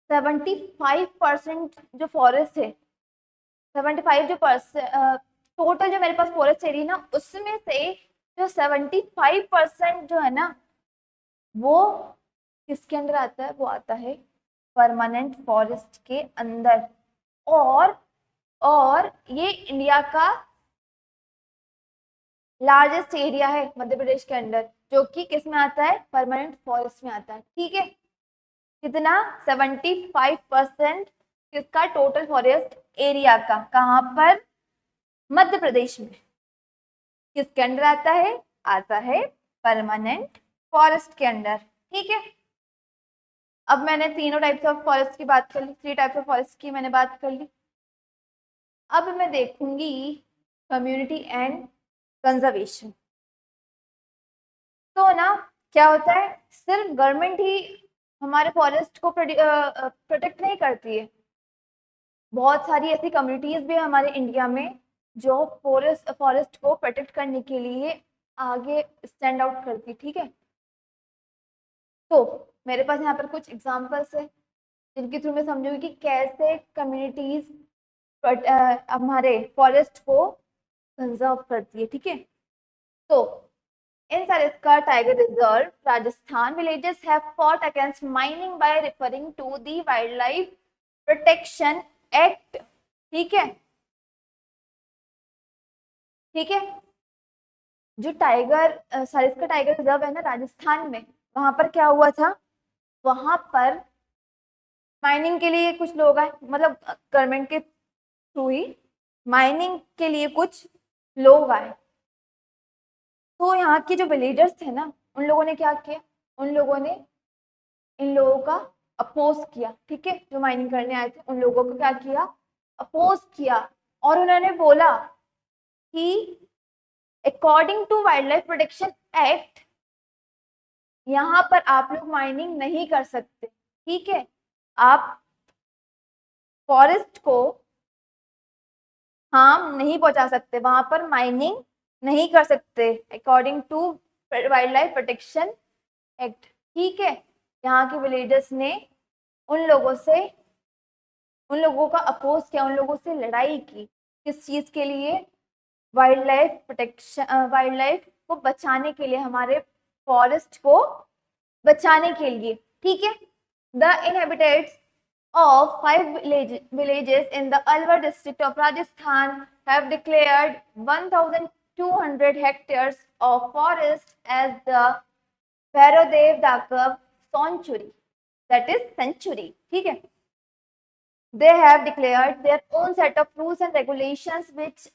75% जो फॉरेस्ट है, 75 जो टोटल जो मेरे पास फॉरेस्ट एरिया ना, उसमें से जो 75% जो है ना, वो किसके अंदर आता है, वो आता है परमानेंट फॉरेस्ट के अंदर। और ये इंडिया का लार्जेस्ट एरिया है मध्य प्रदेश के अंदर, जो कि किस में आता है, परमानेंट फॉरेस्ट में आता है, ठीक है। कितना, 75% किसका, टोटल फॉरेस्ट एरिया का, कहाँ पर, मध्य प्रदेश में, किसके अंदर आता है परमानेंट फॉरेस्ट के अंदर, ठीक है। अब मैंने तीनों टाइप्स ऑफ फॉरेस्ट की बात कर ली, 3 टाइप्स ऑफ फॉरेस्ट की मैंने बात कर ली। अब मैं देखूंगी कम्युनिटी एंड कंजर्वेशन। तो ना क्या होता है, सिर्फ गवर्नमेंट ही हमारे फॉरेस्ट को प्रोटेक्ट नहीं करती है, बहुत सारी ऐसी कम्युनिटीज भी हमारे इंडिया में जो फॉरेस्ट को प्रोटेक्ट करने के लिए आगे स्टैंड आउट करती, ठीक है। तो मेरे पास यहाँ पर कुछ एग्जांपल्स है जिनके थ्रू मैं समझूंगी कि कैसे कम्युनिटीज हमारे फॉरेस्ट को कंजर्व करती है, ठीक है। तो in Sariska tiger reserve Rajasthan villages have fought against mining by referring to the wild life protection act, ठीक है, ठीक है। जो सरिस्का टाइगर रिजर्व है ना राजस्थान में, वहां पर क्या हुआ था, वहां पर माइनिंग के लिए कुछ लोग आए, मतलब गवर्नमेंट के थ्रू ही माइनिंग के लिए कुछ लोग आए। तो यहाँ के जो विलेजर्स थे ना, उन लोगों ने क्या किया, उन लोगों ने इन लोगों का अपोज किया, ठीक है। जो माइनिंग करने आए थे उन लोगों को क्या किया, अपोज किया और उन्होंने बोला कि according to wild life protection act यहाँ पर आप लोग माइनिंग नहीं कर सकते, ठीक है। आप फॉरेस्ट को हार्म नहीं पहुंचा सकते, वहां पर माइनिंग नहीं कर सकते according to wild life protection act, ठीक है। यहाँ के विलेजर्स ने उन लोगों का अपोज किया, उन लोगों से लड़ाई की, किस चीज के लिए, wild life protection, wild life को बचाने के लिए, हमारे फॉरेस्ट को बचाने के लिए, ठीक है। The inhabitants of 5 villages in the Alwar district of Rajasthan have declared 1,200 hectares of forest as the Bhairodev Dakav sanctuary, that is sanctuary, ठीक है। They have declared their own set of rules and regulations which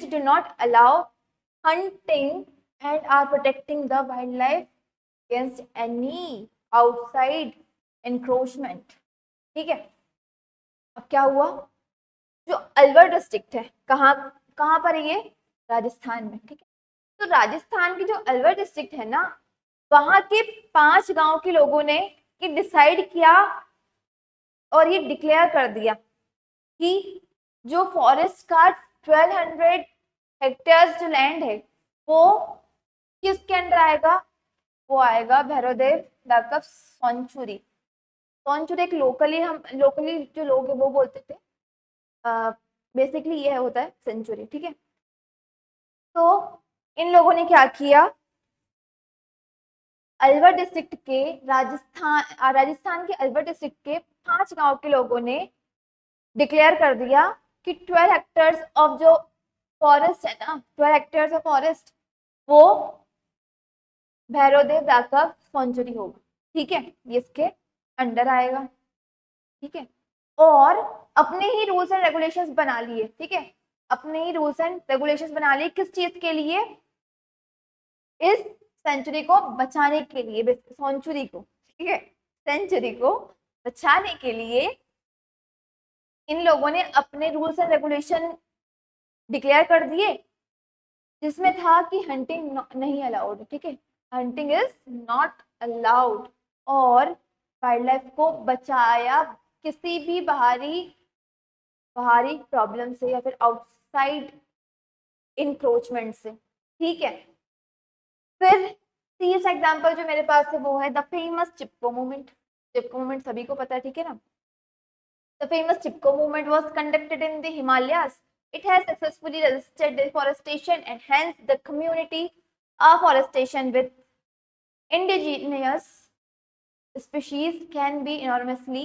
do not allow hunting and are protecting the wildlife against any outside encroachment, ठीक है। अब क्या हुआ, जो अलवर डिस्ट्रिक्ट है, कहाँ पर है ये, राजस्थान में, ठीक है। तो राजस्थान की जो अलवर डिस्ट्रिक्ट है ना, वहां के 5 गांव के लोगों ने ये डिसाइड किया और ये डिक्लेयर कर दिया कि जो फॉरेस्ट का 1200 हेक्टेयर्स जो लैंड है वो किसके अंडर आएगा, वो आएगा भैरवदेव दाकव सेंचुरी। सेंचुरी एक लोकली जो लोग है वो बोलते थे, बेसिकली ये होता है सेंचुरी, ठीक है। तो इन लोगों ने क्या किया, अलवर डिस्ट्रिक्ट के राजस्थान के अलवर डिस्ट्रिक्ट के 5 गांव के लोगों ने डिक्लेयर कर दिया कि 12 हेक्टेयर्स ऑफ जो फॉरेस्ट है ना, 12 हेक्टेयर्स ऑफ फॉरेस्ट वो भैरवदेव दाकव सेंचुरी होगा, ठीक है, ये इसके अंडर आएगा, ठीक है। और अपने ही रूल्स एंड रेगुलेशंस बना लिए, ठीक है, अपने ही रूल्स एंड रेगुलेशंस बना लिए, किस चीज के लिए, इस सेंचुरी को बचाने के लिए, सेंचुरी को, ठीक है, सेंचुरी को बचाने के लिए इन लोगों ने अपने रूल्स एंड रेगुलेशन डिक्लेयर कर दिए, जिसमें था कि हंटिंग नहीं अलाउड, ठीक है, हंटिंग इज नॉट अलाउड, और वाइल्ड लाइफ को बचाया किसी भी बाहरी प्रॉब्लम से या फिर आउटसाइड इंक्रोचमेंट से, ठीक है। फिर तीसरा एग्जांपल जो मेरे पास है वो है the famous Chipko movement. Chipko movement सभी को पता है, ठीक है ना। The famous Chipko movement was conducted in the Himalayas. It has successfully resisted deforestation and hence the community afforestation with indigenous species can be enormously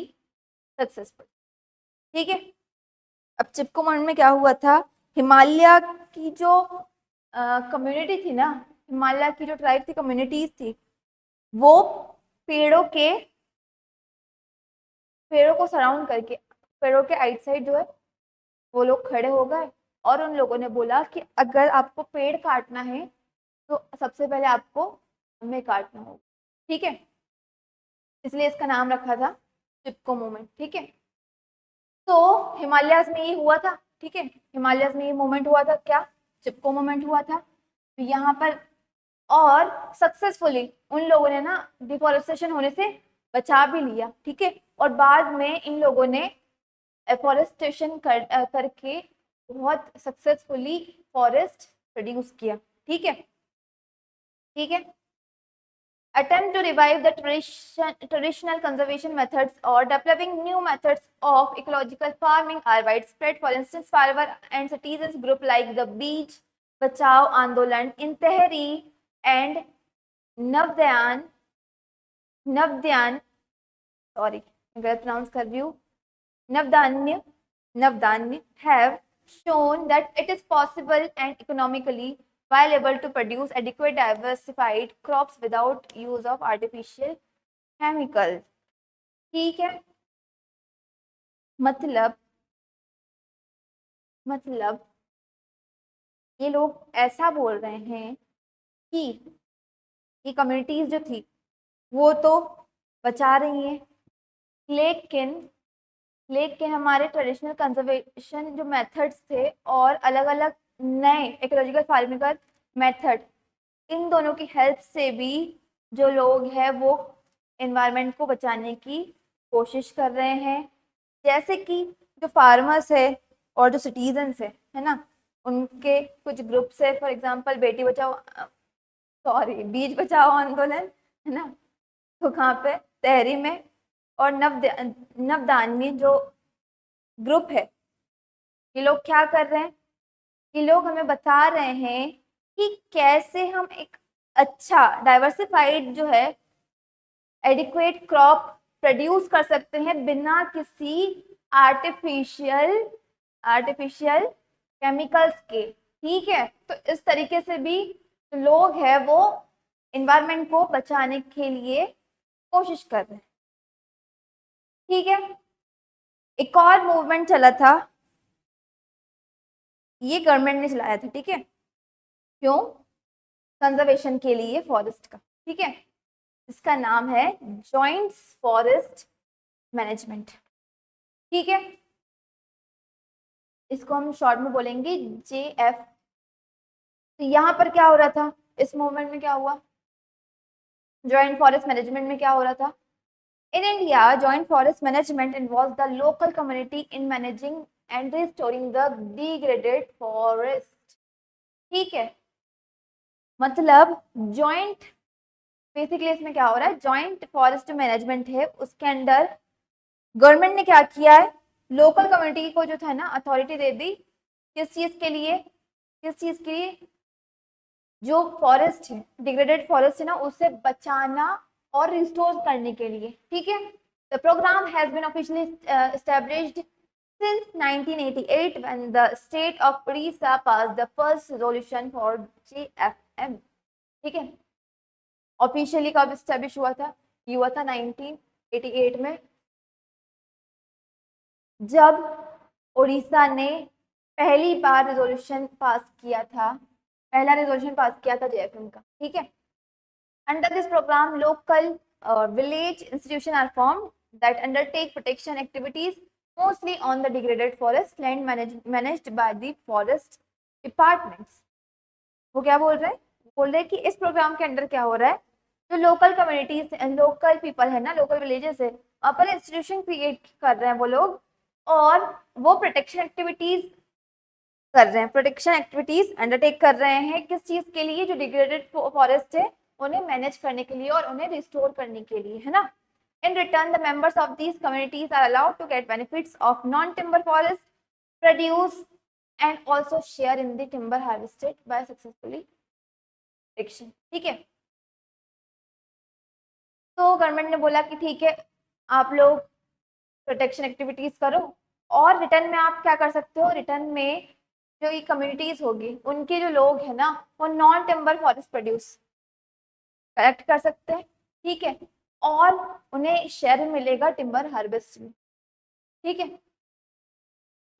successful, ठीक है। अब चिपको मूवमेंट में क्या हुआ था, हिमालय की जो कम्युनिटी थी ना, हिमालय की जो ट्राइब थी, कम्युनिटीज थी, वो पेड़ों को सराउंड करके, पेड़ों के आइट साइड जो है वो लोग खड़े हो गए और उन लोगों ने बोला कि अगर आपको पेड़ काटना है तो सबसे पहले आपको हमें काटना होगा, ठीक है। इसलिए इसका नाम रखा था चिपको मूवमेंट, ठीक है। तो हिमालयाज में ये हुआ था, ठीक है, हिमालयाज में ये मूवमेंट हुआ था, क्या, चिपको मूवमेंट हुआ था। तो यहाँ पर और सक्सेसफुली उन लोगों ने ना डिफॉरेस्टेशन होने से बचा भी लिया, ठीक है। और बाद में इन लोगों ने एफॉरेस्टेशन करके बहुत सक्सेसफुली फॉरेस्ट प्रोड्यूस किया, ठीक है, ठीक है। Attempt to revive the traditional conservation methods or developing new methods of ecological farming are widespread. For instance, farmer and citizens group like the Beach Bachao Andolan in Tehri and Navdayan, sorry, गलत pronounce कर रही हूँ, Navdanya have shown that it is possible and economically viable to produce adequate diversified crops without use of artificial chemicals, ठीक है। मतलब ये लोग ऐसा बोल रहे हैं कि ये कम्युनिटीज जो थी वो तो बचा रही हैं, लेकिन लेकिन हमारे ट्रेडिशनल कंजर्वेशन जो मेथड्स थे और अलग अलग नए इकोलॉजिकल फार्मिंग मेथड, इन दोनों की हेल्प से भी जो लोग हैं वो एनवायरनमेंट को बचाने की कोशिश कर रहे हैं। जैसे कि जो फार्मर्स है और जो सिटीजन्स है ना, उनके कुछ ग्रुप्स है, फॉर एग्जांपल बेटी बचाओ बीज बचाओ आंदोलन, है ना, तो कहाँ पे तहरी में, और नवदान्य जो ग्रुप है, ये लोग क्या कर रहे हैं, ये लोग हमें बता रहे हैं कि कैसे हम एक अच्छा डाइवर्सिफाइड जो है एडिक्वेट क्रॉप प्रोड्यूस कर सकते हैं बिना किसी आर्टिफिशियल आर्टिफिशियल केमिकल्स के। ठीक है, तो इस तरीके से भी लोग हैं वो एनवायरनमेंट को बचाने के लिए कोशिश कर रहे हैं। ठीक है, एक और मूवमेंट चला था, ये गवर्नमेंट ने चलाया था। ठीक है, क्यों? कंजर्वेशन के लिए फॉरेस्ट का। ठीक है, इसका नाम है जॉइंट फॉरेस्ट मैनेजमेंट। ठीक है, इसको हम शॉर्ट में बोलेंगे JF। तो यहाँ पर क्या हो रहा था, इस मूवमेंट में क्या हुआ, जॉइंट फॉरेस्ट मैनेजमेंट में क्या हो रहा था? In India, joint forest management involves the local community in managing and restoring the degraded forest. ठीक है, मतलब जॉइंट, बेसिकली इसमें क्या हो रहा है, जॉइंट फॉरेस्ट मैनेजमेंट है, उसके अंडर गवर्नमेंट ने क्या किया है, लोकल कम्युनिटी को जो था ना अथॉरिटी दे दी, किस चीज के लिए, किस चीज के लिए, जो फॉरेस्ट है, डिग्रेडेड फॉरेस्ट है ना, उसे बचाना और रिस्टोर करने के लिए। ठीक है, the programme has been officially established since 1988 when the state of Odisha passed the first resolution for JFM। ठीक है, ऑफिशियली कब एस्टैब्लिश हुआ था? ये हुआ था 1988 में, जब उड़ीसा ने पहली बार रेजोल्यूशन पास किया था, पहला रेजोल्यूशन पास किया था JFM का। ठीक है, under this programme local village institution are formed that undertake protection activities mostly on the degraded forest land managed by the forest departments। वो क्या बोल रहे हैं, बोल रहे हैं कि इस प्रोग्राम के अंडर क्या हो रहा है, जो लोकल कम्युनिटीज, लोकल पीपल है ना, लोकल विलेजेस है, वहाँ पर इंस्टीट्यूशन क्रिएट कर रहे हैं वो लोग, और वो प्रोटेक्शन एक्टिविटीज कर रहे हैं, प्रोटेक्शन एक्टिविटीज अंडरटेक कर रहे हैं किस चीज के लिए, जो डिग्रेडेड फॉरेस्ट है उन्हें मैनेज करने के लिए और उन्हें रिस्टोर करने के लिए, है ना। In return, the members of these communities are allowed to get benefits of non-timber forest produce and also share in the timber harvested by successfully protection। ठीक है, तो गवर्नमेंट ने बोला कि ठीक है, आप लोग प्रोटेक्शन एक्टिविटीज करो, और रिटर्न में आप क्या कर सकते हो, रिटर्न में जो ये कम्युनिटीज होगी उनके जो लोग हैं ना, वो non timber forest produce collect कर सकते हैं। ठीक है, और उन्हें शेयर मिलेगा टिम्बर हार्वेस्ट में। ठीक है,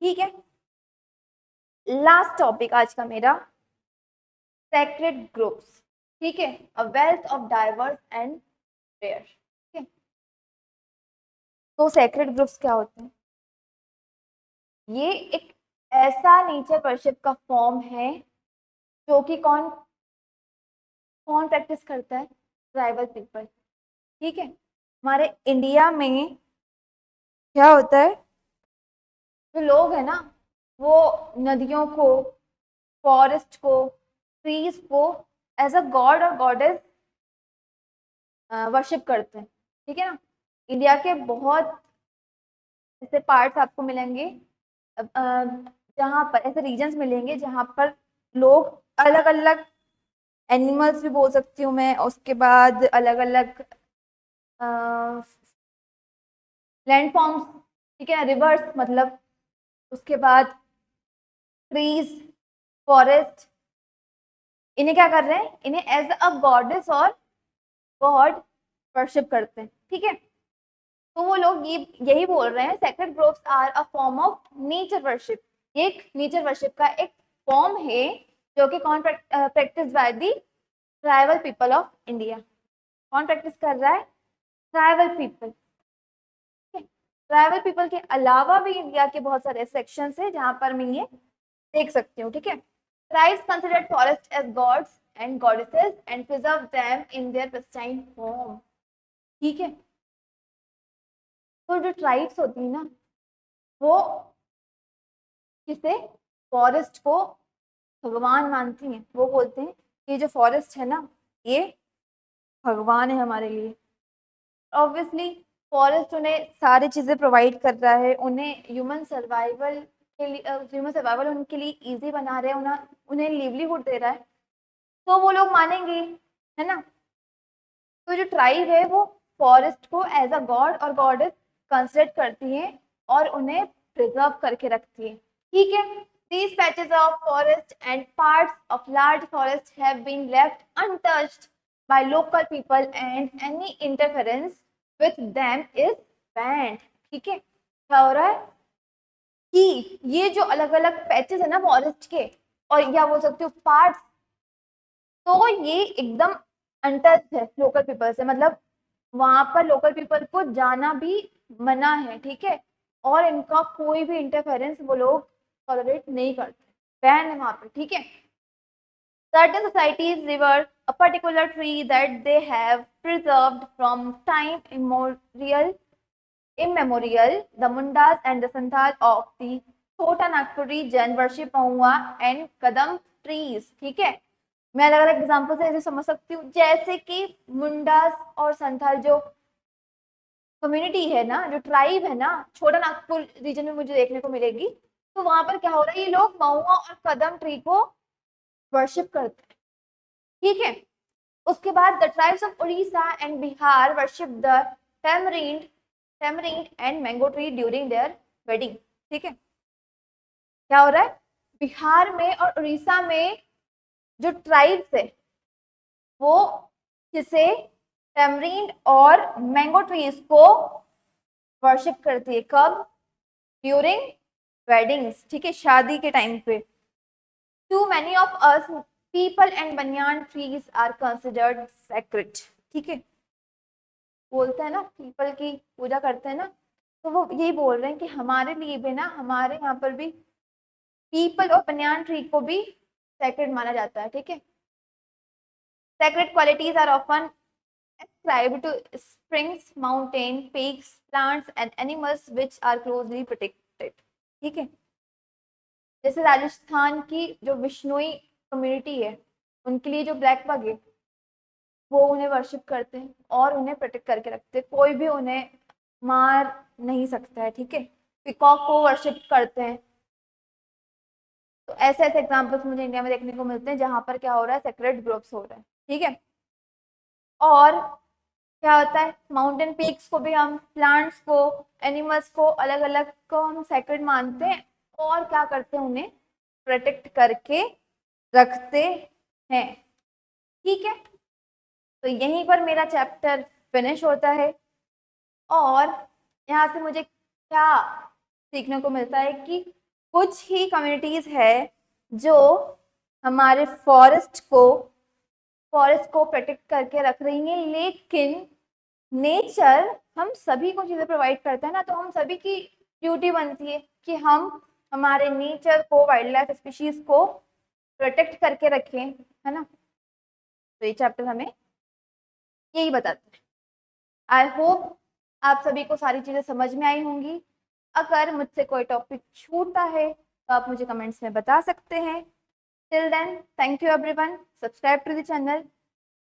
ठीक है, लास्ट टॉपिक आज का मेरा, सेक्रेड ग्रुप्स। ठीक है, a wealth of diverse and rare. ठीक है, तो सेक्रेड ग्रुप्स क्या होते हैं, ये एक ऐसा नेचर वर्शिप का फॉर्म है जो कि कौन कौन प्रैक्टिस करता है, ट्राइबल पीपल। ठीक है, हमारे इंडिया में क्या होता है, जो लोग है ना वो नदियों को, फॉरेस्ट को, ट्रीज को एज अ गॉड और गॉडेस वर्शिप करते हैं। ठीक है ना, इंडिया के बहुत ऐसे पार्ट्स आपको मिलेंगे जहाँ पर, ऐसे रीजन्स मिलेंगे जहाँ पर लोग अलग अलग एनिमल्स भी बोल सकती हूँ मैं, उसके बाद अलग अलग लैंडफॉर्म्स, ठीक है, रिवर्स मतलब, उसके बाद ट्रीज, फॉरेस्ट, इन्हें क्या कर रहे हैं, इन्हें एज अ गॉडेस और गॉड वर्शिप करते हैं। ठीक है, तो वो लोग ये यही बोल रहे हैं, sacred groves are a form of nature worship. एक नेचर वर्शिप का एक फॉर्म है जो कि कौन practice by the, tribal people of India. कौन प्रैक्टिस कर रहा है, ट्राइबल पीपल। ट्राइबल पीपल के अलावा भी इंडिया के बहुत सारे सेक्शन है जहां पर मैं ये देख सकती हूँ, ठीक है। Tribes considered forest as gods and goddesses and preserve them in their pristine form, ठीक है। तो जो ट्राइब्स होती है ना, वो किसे, फॉरेस्ट को भगवान मानती हैं। वो बोलते हैं कि जो फॉरेस्ट है ना, ये भगवान है हमारे लिए। ऑब्वियसली फॉरेस्ट उन्हें सारी चीज़ें प्रोवाइड कर रहा है, उन्हें ह्यूमन सर्वाइवल के लिए, ह्यूमन सर्वाइवल उनके लिए इजी बना रहे हैं, उन्हें लिवलीहुड दे रहा है, तो वो लोग मानेंगे, है ना। तो जो ट्राइब है वो फॉरेस्ट को एज अ गॉड और गॉडेस कंसिडर करती है और उन्हें प्रिजर्व करके रखती है, ठीक है। These patches of forest and parts of large forest have been left untouched by local people and any interference with them is banned, ठीक है। क्या हो रहा है कि ये जो अलग अलग पैचेस है ना फॉरेस्ट के, और या बोल सकते हो पार्ट्स, तो ये एकदम अनटच्ड है लोकल पीपल से, मतलब वहां पर लोकल पीपल को जाना भी मना है, ठीक है। और इनका कोई भी इंटरफेरेंस वो लोग टॉलरेट नहीं करते, बैन है वहां पे, ठीक है। Certain societies revere a particular tree that they have preserved from time immemorial. The Mundas and the Santhal of the Chota Nagpur region worship Mahua and Kadam trees, ठीक है। मैं अलग अलग एग्जाम्पल से ऐसे समझ सकती हूँ, जैसे कि मुंडास और संथाल जो कम्युनिटी है ना, जो ट्राइब है ना, छोटा नागपुर रीजन में मुझे देखने को मिलेगी, तो वहां पर क्या हो रहा है, ये लोग महुआ और कदम ट्री को वर्शिप करते हैं, ठीक है। उसके बाद the tribes of Orissa and Bihar worship the tamarind and mango tree during their wedding, ठीक है। क्या हो रहा है, बिहार में और उड़ीसा में जो ट्राइब्स है वो किसे, टेमरिंड और मैंगो ट्रीज को वर्शिप करती है, कब, ड्यूरिंग वेडिंग्स, ठीक है, शादी के टाइम पे। To many of us peepal and banyan trees are considered sacred, ठीक है। बोलते हैं ना पीपल की पूजा करते हैं ना, तो वो यही बोल रहे हैं कि हमारे लिए भी ना, हमारे यहाँ पर भी पीपल और बनियान ट्री को भी सेक्रेड माना जाता है, ठीक है। Sacred qualities are often ascribed to springs, mountain, peaks, plants and animals which are closely protected, ठीक है। जैसे राजस्थान की जो विष्णुई कम्युनिटी है, उनके लिए जो ब्लैक बग है वो उन्हें वर्शिप करते हैं और उन्हें प्रोटेक्ट करके रखते हैं, कोई भी उन्हें मार नहीं सकता है, ठीक है। पिकॉक को वर्शिप करते हैं। तो ऐसे ऐसे एग्जाम्पल्स मुझे इंडिया में देखने को मिलते हैं जहां पर क्या हो रहा है, सेक्रेड ग्रुप्स हो रहे हैं, ठीक है। और क्या होता है, माउंटेन पीक्स को भी हम, प्लांट्स को, एनिमल्स को, अलग अलग को हम सेक्रेड मानते हैं और क्या करते हैं, उन्हें प्रोटेक्ट करके रखते हैं, ठीक है। तो यहीं पर मेरा चैप्टर फिनिश होता है और यहाँ से मुझे क्या सीखने को मिलता है कि कुछ ही कम्युनिटीज है जो हमारे फॉरेस्ट को प्रोटेक्ट करके रख रही हैं, लेकिन नेचर हम सभी को चीजें प्रोवाइड करता है ना, तो हम सभी की ड्यूटी बनती है कि हम हमारे नेचर को, वाइल्ड लाइफ स्पीशीज को प्रोटेक्ट करके रखें, है ना। तो ये चैप्टर हमें यही बताते हैं। आई होप आप सभी को सारी चीजें समझ में आई होंगी। अगर मुझसे कोई टॉपिक छूटा है तो आप मुझे कमेंट्स में बता सकते हैं। Till then thank you everyone, subscribe to the channel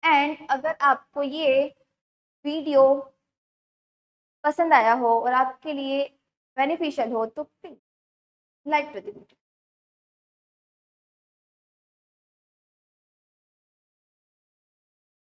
and अगर आपको ये वीडियो पसंद आया हो और आपके लिए बेनिफिशियल हो तो प्लीज लाइक कर दीजिए।